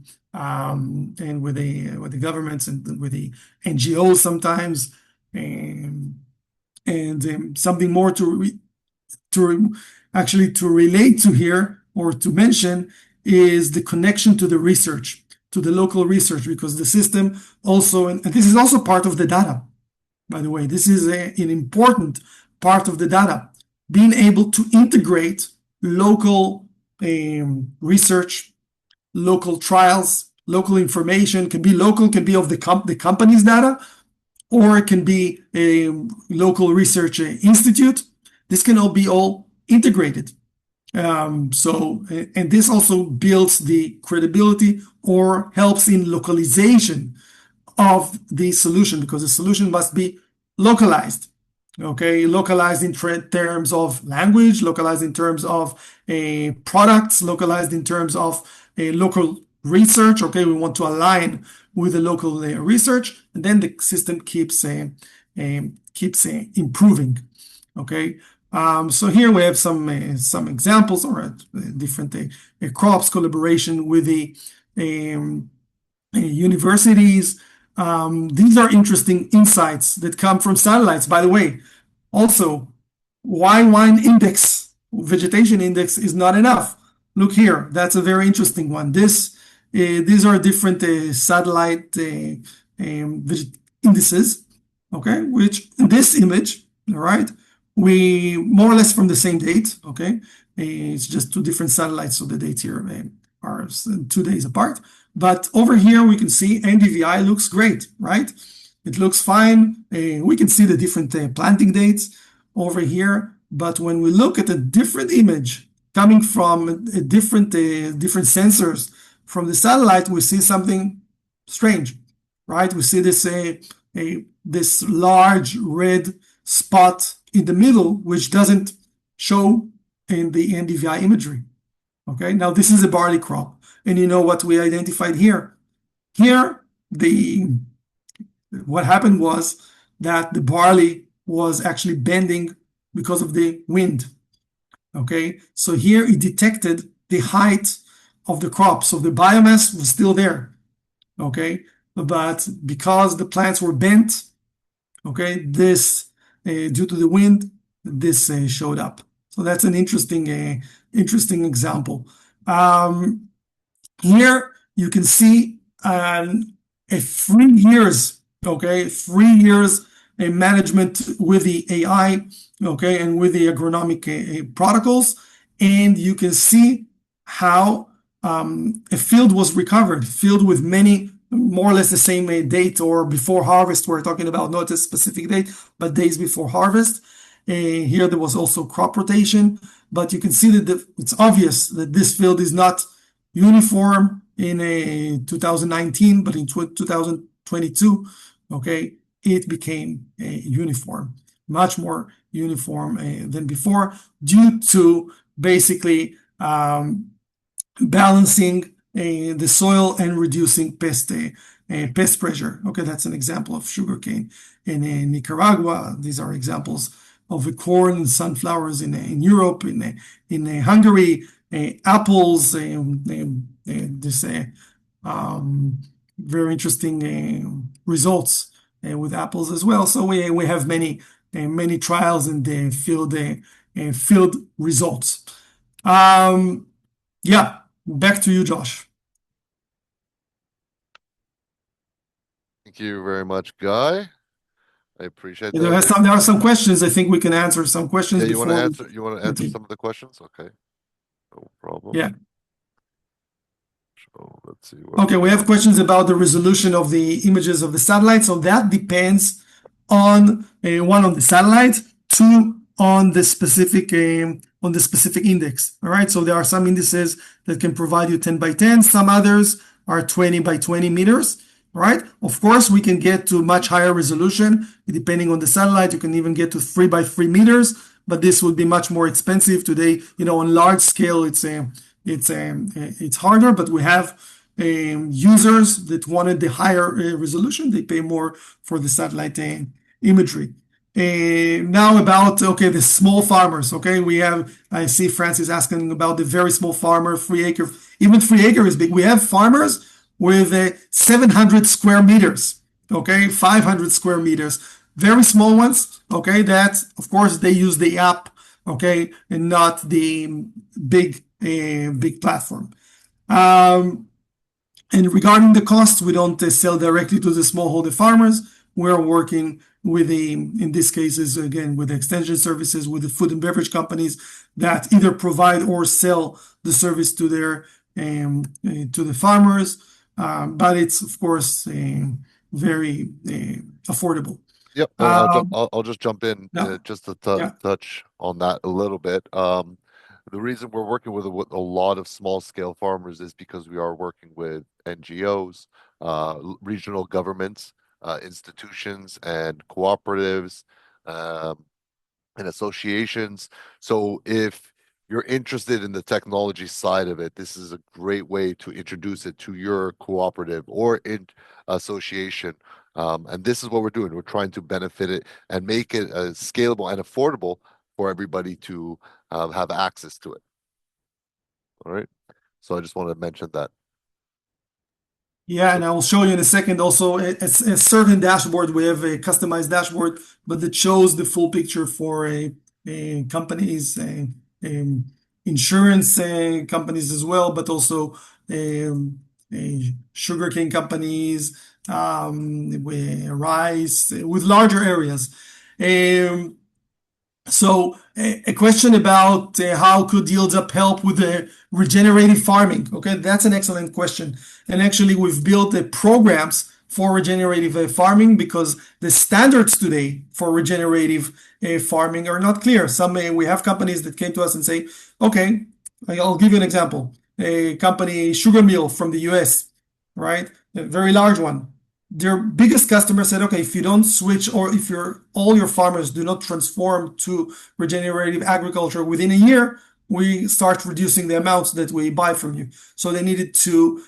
governments and with the NGOs sometimes, and something more to relate to here, or to mention, is the connection to the research, to the local research, because the system also, and this is also part of the data, by the way, this is an important part of the data, being able to integrate local research, local trials, local information. Can be local, can be of the company's data, or it can be a local research institute. This can all be integrated. And this also builds the credibility, or helps in localization of the solution, because the solution must be localized. Okay, localized in terms of language, localized in terms of products, localized in terms of local research. Okay, we want to align with the local research, and then the system keeps improving. Okay, so here we have some examples, or different crops, collaboration with the universities. These are interesting insights that come from satellites, by the way. Also, why wine index, vegetation index, is not enough. Look here, that's a very interesting one. These are different satellite indices, okay, which in this image, all right, we more or less from the same date, okay, it's just two different satellites, so the dates here are 2 days apart. But over here, we can see NDVI looks great, right? It looks fine. We can see the different planting dates over here. But when we look at a different image coming from different sensors from the satellite, we see something strange, right? We see this large red spot in the middle, which doesn't show in the NDVI imagery. Okay, now this is a barley crop. And you know what we identified here? Here, what happened was that the barley was actually bending because of the wind. Okay, so here it detected the height of the crop. So the biomass was still there. Okay, but because the plants were bent, okay, this due to the wind, this showed up. So that's an interesting example. Here you can see a 3 years, okay, 3 years management with the AI, okay, and with the agronomic protocols. And you can see how a field was recovered, field with many, more or less the same date or before harvest. We're talking about not a specific date, but days before harvest. Here there was also crop rotation, but you can see that it's obvious that this field is not uniform in 2019, but in 2022, okay, it became uniform, much more uniform than before, due to basically balancing the soil and reducing pest pressure. Okay, that's an example of sugarcane in Nicaragua. These are examples of the corn and sunflowers in Europe, in Hungary, apples, this very interesting results with apples as well. So we have many trials and field results. Yeah, back to you, Josh. Thank you very much, Guy. I appreciate There that. are some questions. I think we can answer some questions Yeah, before. you want to answer some of the questions? Okay, no problem. Yeah. So let's see. Okay, we have questions about the resolution of the images of the satellite. So that depends on one, on the satellite, two, on the specific index. All right. So there are some indices that can provide you 10 by 10. Some others are 20 by 20 meters. All right. Of course, we can get to much higher resolution depending on the satellite. You can even get to 3 by 3 meters, but this would be much more expensive today. On large scale, it's harder, but we have users that wanted the higher resolution. They pay more for the satellite imagery. Now about, okay, the small farmers. Okay, I see Francis asking about the very small farmer, 3 acre. Even 3 acre is big. We have farmers with 700 square meters. Okay, 500 square meters. Very small ones. Okay, that of course they use the app. Okay, and not the big platform. And regarding the cost, we don't sell directly to the smallholder farmers. We're working with in these cases, again, with extension services, with the food and beverage companies that either provide or sell the service to the farmers. But it's of course very affordable. Yep, I'll just jump in just to touch on that a little bit. The reason we're working with a lot of small scale farmers is because we are working with NGOs, regional governments, institutions, and cooperatives, and associations. So if you're interested in the technology side of it, this is a great way to introduce it to your cooperative or association. And this is what we're doing. We're trying to benefit it and make it scalable and affordable for everybody to have access to it. All right. So I just wanted to mention that. Yeah, and I will show you in a second also a certain dashboard. We have a customized dashboard, but that shows the full picture for companies, insurance companies as well, but also sugarcane companies, rice, with larger areas. So a question about how could YieldUp help with the regenerative farming? Okay, that's an excellent question. And actually, we've built programs for regenerative farming because the standards today for regenerative farming are not clear. We have companies that came to us and say, okay, I'll give you an example. A company, Sugar Mill from the US, right? A very large one. Their biggest customer said, okay, if you don't switch or if all your farmers do not transform to regenerative agriculture within a year, we start reducing the amounts that we buy from you. So they needed to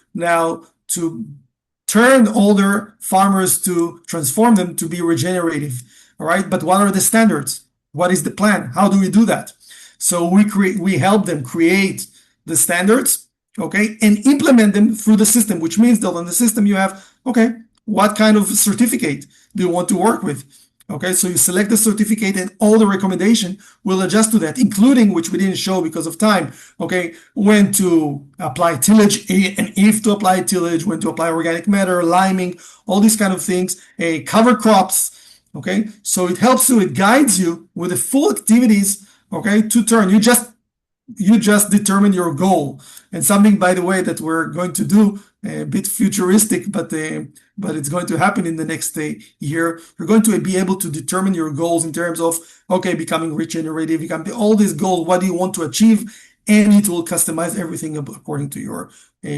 turn older farmers to transform them to be regenerative. All right. But what are the standards? What is the plan? How do we do that? So we help them create the standards, okay, and implement them through the system, which means that on the system you have, okay, what kind of certificate do you want to work with? Okay, so you select the certificate and all the recommendation will adjust to that, including, which we didn't show because of time, okay, when to apply tillage and if to apply tillage, when to apply organic matter, liming, all these kind of things, cover crops, Okay, so it helps you, it guides you with the full activities, okay, to turn. You just determine your goal. And something, by the way, that we're going to do, a bit futuristic, but it's going to happen in the next year. You're going to be able to determine your goals in terms of, okay, becoming regenerative, becoming all these goals, what do you want to achieve? And it will customize everything according to your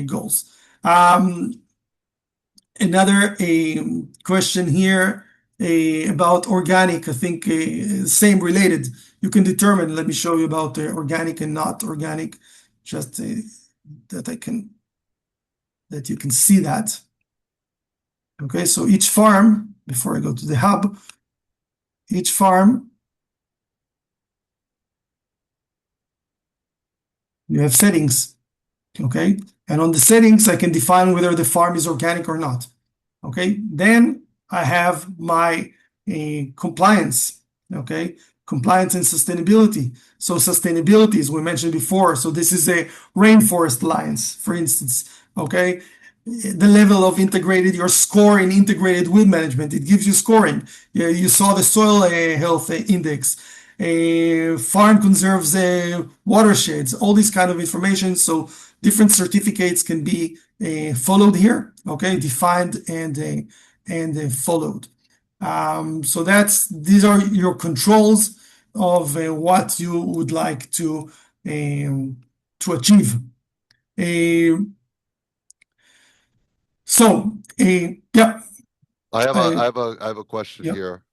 goals. Another question here about organic, I think same related. You can determine, let me show you about organic and not organic, just that you can see that. Okay, so each farm, before I go to the hub, each farm, you have settings. Okay, and on the settings, I can define whether the farm is organic or not. Okay, then I have my compliance. Okay, compliance and sustainability. So sustainability, as we mentioned before, so this is a Rainforest Alliance, for instance. Okay, the level of integrated, your score in integrated weed management, it gives you scoring. You saw the soil health index. Farm conserves watersheds, all this kind of information. So different certificates can be followed here, okay, defined and followed. So these are your controls of what you would like to achieve. Yeah, I have a question yeah. here.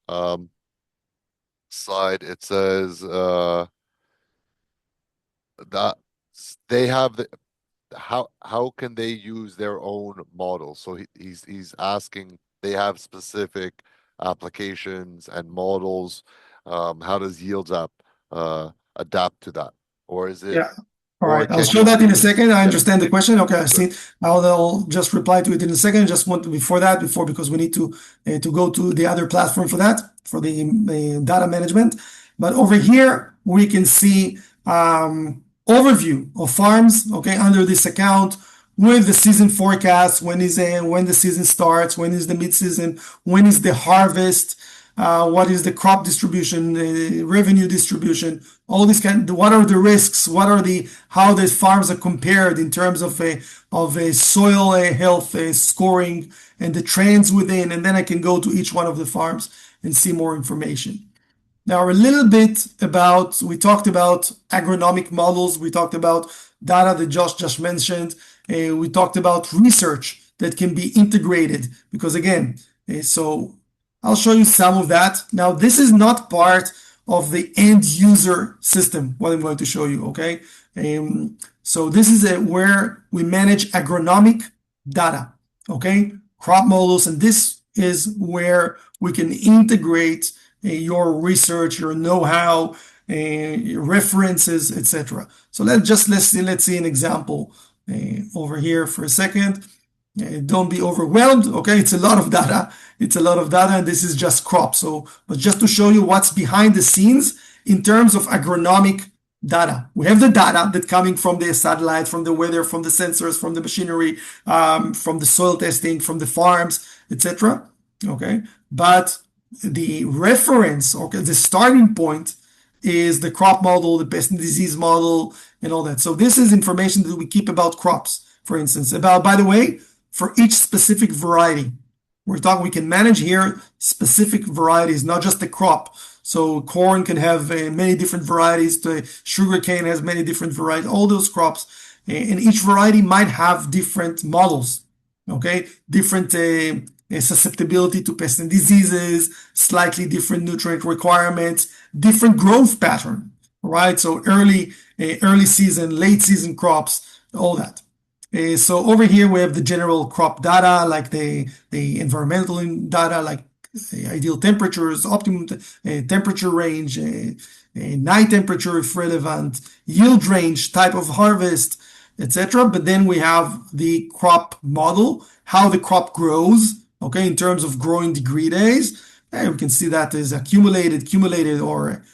Slide, it says that they have the how can they use their own model? So he's asking, they have specific applications and models. How does Yields app adapt to that? Or is it, Yeah. All or right. I'll can show you that only in a use, second. I yeah, understand the question. Okay, I good. see. I'll just reply to it in a second. Just want before that, because we need to go to the other platform for that, for the data management. But over here, we can see overview of farms, okay, under this account with the season forecast, when the season starts, when is the mid-season, when is the harvest, what is the crop distribution, revenue distribution, all these what are the risks, how the farms are compared in terms of a soil health scoring and the trends within, and then I can go to each one of the farms and see more information. Now, a little bit about, we talked about agronomic models, we talked about data that Josh just mentioned, we talked about research that can be integrated, because again, so I'll show you some of that. Now, this is not part of the end user system, what I'm going to show you, okay? So this is where we manage agronomic data, okay? Crop models, and this is where we can integrate your research, your know-how, your references, etc. So let's see an example over here for a second. Don't be overwhelmed. Okay, it's a lot of data. It's a lot of data, and this is just crop. So, but just to show you what's behind the scenes in terms of agronomic data. We have the data that's coming from the satellite, from the weather, from the sensors, from the machinery, from the soil testing, from the farms, etc. Okay, but the reference, okay, the starting point is the crop model, the pest and disease model, and all that. So this is information that we keep about crops, for instance. About, by the way, for each specific variety. We can manage here specific varieties, not just the crop. So corn can have many different varieties. The sugarcane has many different varieties. All those crops, and each variety might have different models. Okay, different susceptibility to pests and diseases, slightly different nutrient requirements, different growth pattern. Right, so early season, late season crops, all that. So over here we have the general crop data, like the environmental data, like ideal temperatures, optimum temperature range, night temperature if relevant, yield range, type of harvest, etc. But then we have the crop model, how the crop grows, okay, in terms of growing degree days. And we can see that is accumulated or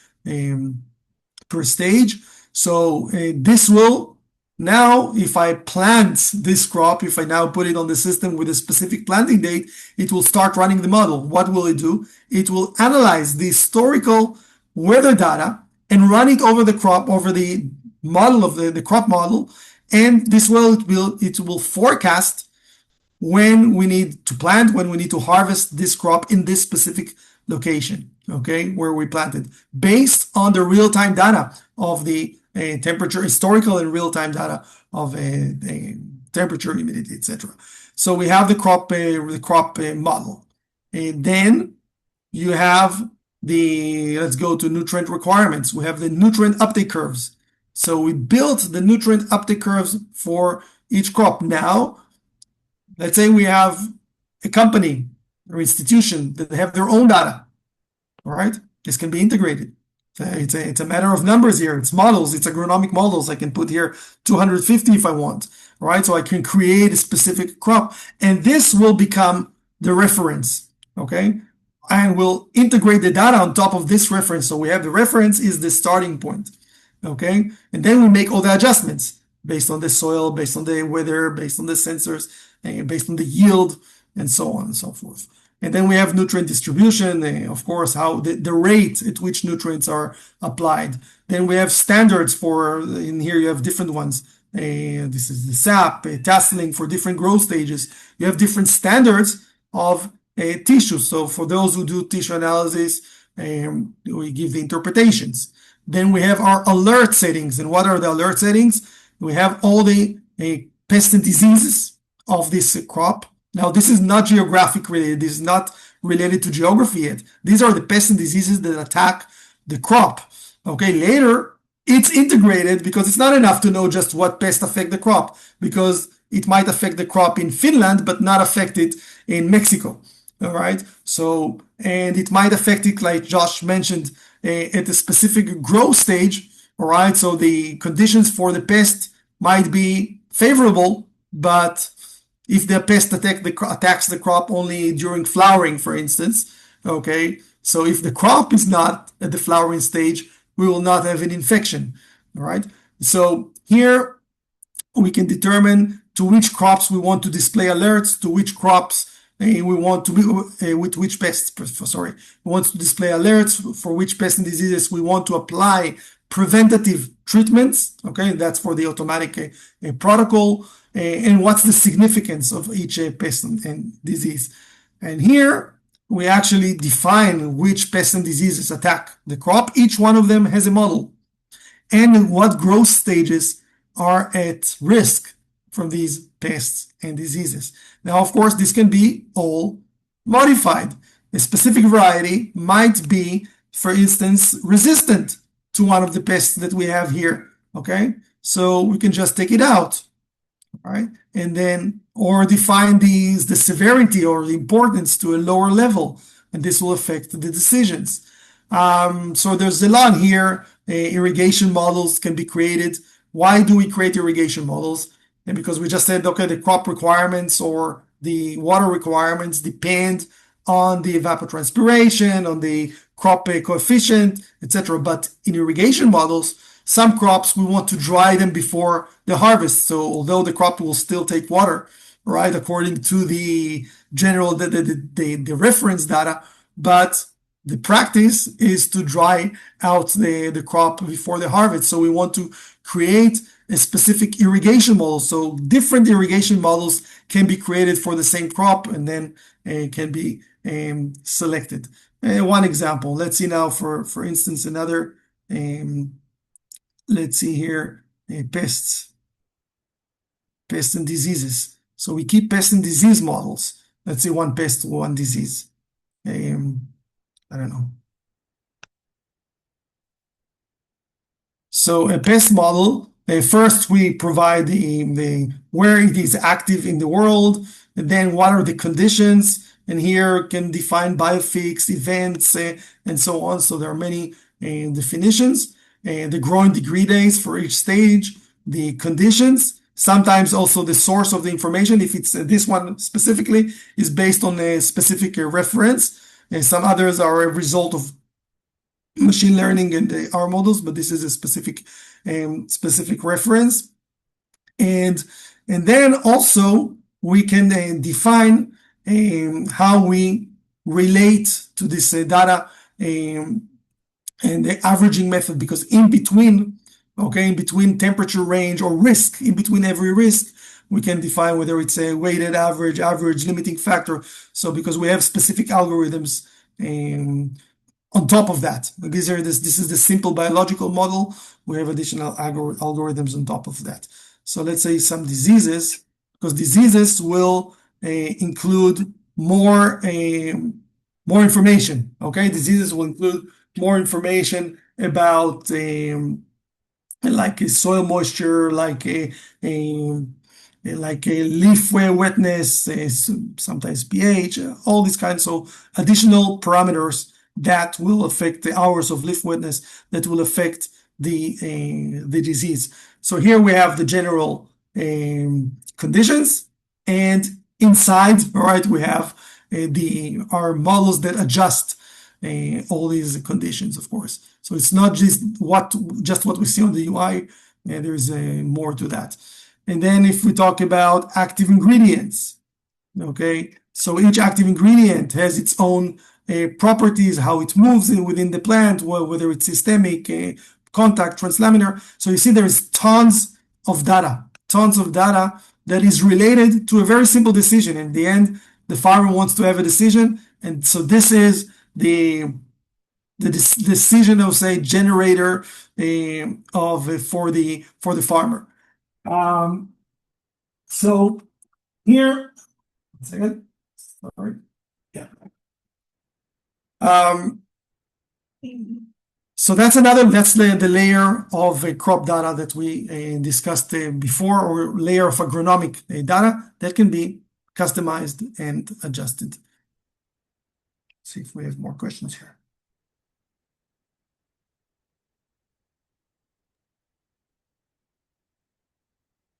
per stage. So this will Now, if I plant this crop, if I now put it on the system with a specific planting date, it will start running the model. What will it do? It will analyze the historical weather data and run it over the crop, over the model of the crop model. And this it will forecast when we need to plant, when we need to harvest this crop in this specific location, okay, where we planted, based on the real-time data of the temperature, historical and real-time data of temperature, humidity, etc. So we have the crop model. And then you have let's go to nutrient requirements. We have the nutrient uptake curves. So we built the nutrient uptake curves for each crop. Now, let's say we have a company or institution that have their own data, all right? This can be integrated. It's a matter of numbers here. It's models. It's agronomic models. I can put here 250 if I want, all right? So I can create a specific crop, and this will become the reference, okay? And we'll integrate the data on top of this reference. So we have the reference is the starting point, okay? And then we make all the adjustments based on the soil, based on the weather, based on the sensors, and based on the yield, and so on and so forth. And then we have nutrient distribution, of course, how the rate at which nutrients are applied. Then we have standards for, in here you have different ones. This is the SAP, tasseling for different growth stages. You have different standards of tissue. So for those who do tissue analysis, we give the interpretations. Then we have our alert settings. And what are the alert settings? We have all the pests and diseases of this crop. Now, this is not geographic related. This is not related to geography yet. These are the pests and diseases that attack the crop. Okay, later, it's integrated because it's not enough to know just what pests affect the crop, because it might affect the crop in Finland, but not affect it in Mexico. All right, so, and it might affect it, like Josh mentioned, at a specific growth stage. All right, so the conditions for the pest might be favorable, but if the pest attacks the crop only during flowering, for instance, okay, so if the crop is not at the flowering stage, we will not have an infection, all right? So here we can determine to which crops we want to display alerts, to which crops we want to be, with which pests, sorry, we want to display alerts, for which pests and diseases we want to apply preventative treatments, okay, that's for the automatic protocol, and what's the significance of each pest and disease. And here we actually define which pests and diseases attack the crop. Each one of them has a model, and what growth stages are at risk from these pests and diseases. Now, of course, this can be all modified. A specific variety might be, for instance, resistant to one of the pests that we have here, okay? So we can just take it out, all right? And then, or define the severity or the importance to a lower level, and this will affect the decisions. So there's a lot here. Irrigation models can be created. Why do we create irrigation models? And because we just said, okay, the crop requirements or the water requirements depend on the evapotranspiration, on the crop coefficient, etc. But in irrigation models, some crops we want to dry them before the harvest. So although the crop will still take water, right, according to the general the reference data, but the practice is to dry out the crop before the harvest. So we want to create a specific irrigation model. So different irrigation models can be created for the same crop, and then can be selected. One example, let's see now, for instance, another, let's see here, pests and diseases. So we keep pest and disease models. Let's see, one pest, one disease. I don't know. So a pest model, first we provide the where it is active in the world, and then what are the conditions, and here can define biofix, events, and so on. So there are many definitions, the growing degree days for each stage, the conditions, sometimes also the source of the information. If it's this one specifically is based on a specific reference, and some others are a result of machine learning and R models, but this is a specific reference. And then also we can define how we relate to this data and the averaging method, because in between, okay, in between temperature range or risk, in between every risk, we can define whether it's a weighted average, average, limiting factor. So because we have specific algorithms on top of that. This is the simple biological model. We have additional algorithms on top of that. So let's say some diseases, because diseases will include more information. Okay, diseases will include more information about like soil moisture, like a leaf wetness, sometimes pH, all these kinds of additional parameters that will affect the hours of leaf wetness, that will affect the disease. So here we have the general conditions, and inside, all right, we have our models that adjust all these conditions, of course. So it's not just what we see on the UI, there's more to that. And then if we talk about active ingredients, okay, so each active ingredient has its own properties, how it moves within the plant, whether it's systemic, contact, translaminar. So you see there's tons of data that is related to a very simple decision. In the end, the farmer wants to have a decision, and so this is the decision of, say, generator for the farmer. So here, 1 second. Sorry. Yeah. So that's the layer of crop data that we discussed before, or layer of agronomic data that can be customized and adjusted. Let's see if we have more questions here.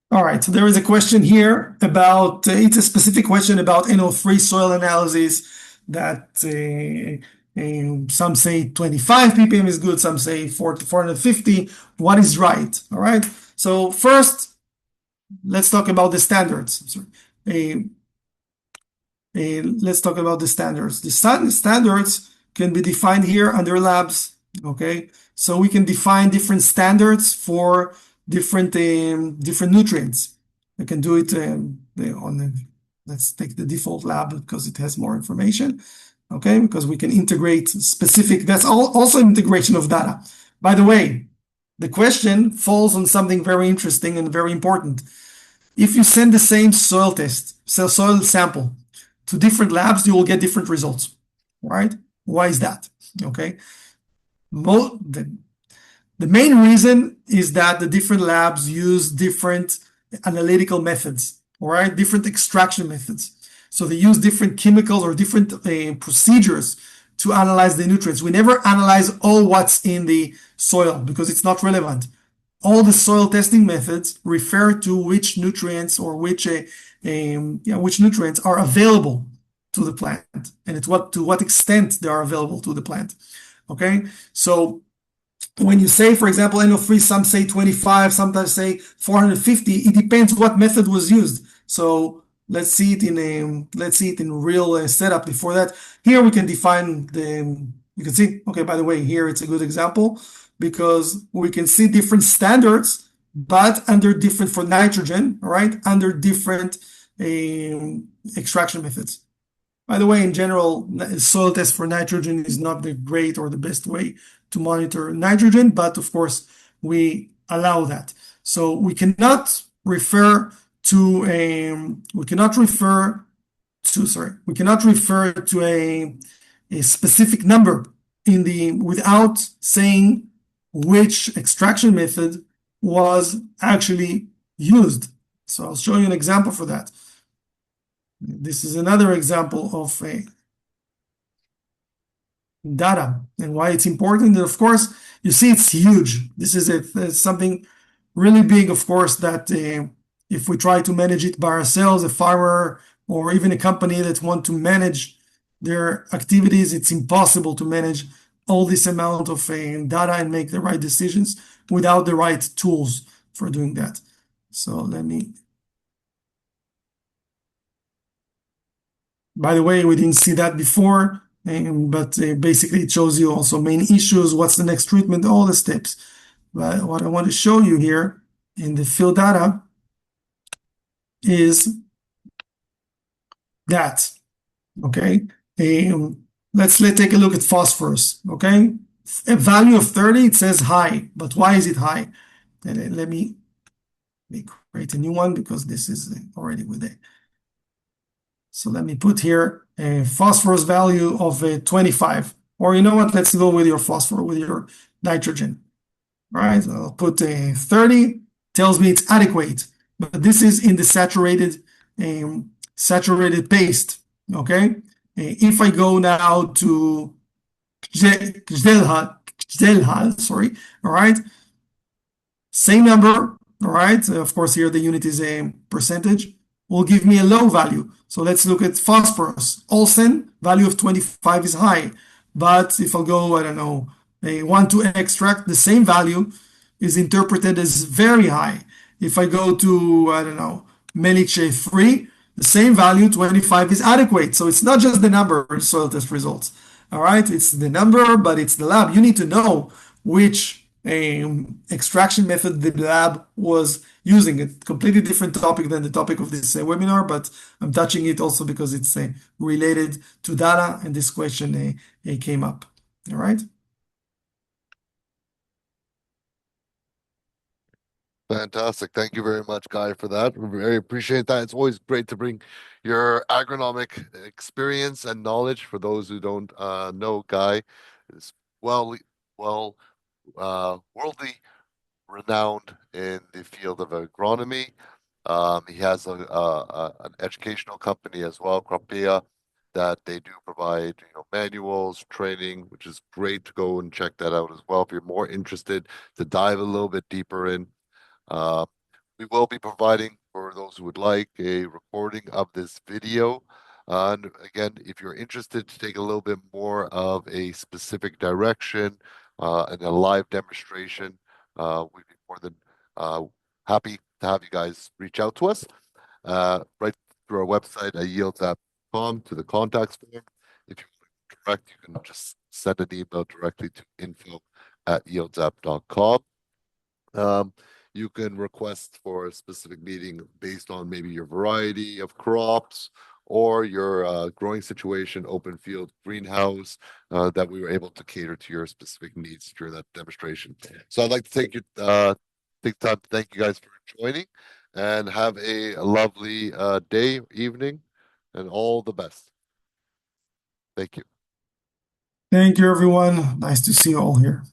All right, so there is a question here about, it's a specific question about NO3 soil analysis that some say 25 ppm is good, some say 450. What is right? All right, so first, let's talk about the standards. Let's talk about the standards. The standards can be defined here under labs, okay? So we can define different standards for different nutrients. I can do it let's take the default lab because it has more information, okay? Because we can integrate specific, that's also integration of data. By the way, the question falls on something very interesting and very important. If you send the same soil sample to different labs, you will get different results, right? Why is that? Okay. The main reason is that the different labs use different analytical methods, all right? Different extraction methods. So they use different chemicals or different procedures to analyze the nutrients. We never analyze all what's in the soil because it's not relevant. All the soil testing methods refer to which nutrients or which nutrients are available to the plant, and to what extent they are available to the plant. Okay, so when you say, for example, NO3, some say 25, sometimes say 450. It depends what method was used. So let's see it in real setup. Before that, here we can define you can see, okay, by the way, here it's a good example because we can see different standards, but under different, for nitrogen, all right, under different extraction methods. By the way, in general, soil test for nitrogen is not the great or the best way to monitor nitrogen, but of course, we allow that. So we cannot refer to a specific number without saying which extraction method was actually used. So I'll show you an example for that. This is another example of data and why it's important. And of course, you see it's huge. This is something really big, of course, that if we try to manage it by ourselves, a farmer or even a company that want to manage their activities, it's impossible to manage all this amount of data and make the right decisions without the right tools for doing that. So let me, by the way, we didn't see that before, but basically it shows you also main issues, what's the next treatment, all the steps. But what I want to show you here in the field data is that, okay? Let's take a look at phosphorus, okay? A value of 30, it says high, but why is it high? And let me create a new one because this is already with it. So let me put here a phosphorus value of 25. Or you know what? Let's go with your phosphorus, with your nitrogen. All right, so I'll put 30, tells me it's adequate, but this is in the saturated paste, okay? If I go now to Gdelhal, sorry, all right, same number, all right? Of course, here the unit is a percentage, will give me a low value. So let's look at phosphorus. Olsen, value of 25 is high, but if I'll go, I don't know, a 1,2 extract, the same value is interpreted as very high. If I go to, I don't know, Meliche 3, the same value, 25, is adequate. So it's not just the number in soil test results. All right, it's the number, but it's the lab. You need to know which extraction method the lab was using. A completely different topic than the topic of this webinar, but I'm touching it also because it's related to data, and this question came up. All right. Fantastic. Thank you very much, Guy, for that. We very appreciate that. It's always great to bring your agronomic experience and knowledge. For those who don't know, Guy is well, well, worldly renowned in the field of agronomy. He has an educational company as well, Cropia, that they do provide, manuals, training, which is great to go and check that out as well if you're more interested to dive a little bit deeper in. Uh, we will be providing, for those who would like, a recording of this video. And again, if you're interested to take a little bit more of a specific direction and a live demonstration, we'd be more than uh, happy to have you guys reach out to us right through our website at yields.com to the contacts form. If you want direct, you can just send an email directly to info@yieldsapp.com. Um, you can request for a specific meeting based on maybe your variety of crops or your growing situation, open field, greenhouse, that we were able to cater to your specific needs during that demonstration. So I'd like to take time to thank you guys for joining and have a lovely day, evening, and all the best. Thank you. Thank you, everyone. Nice to see you all here.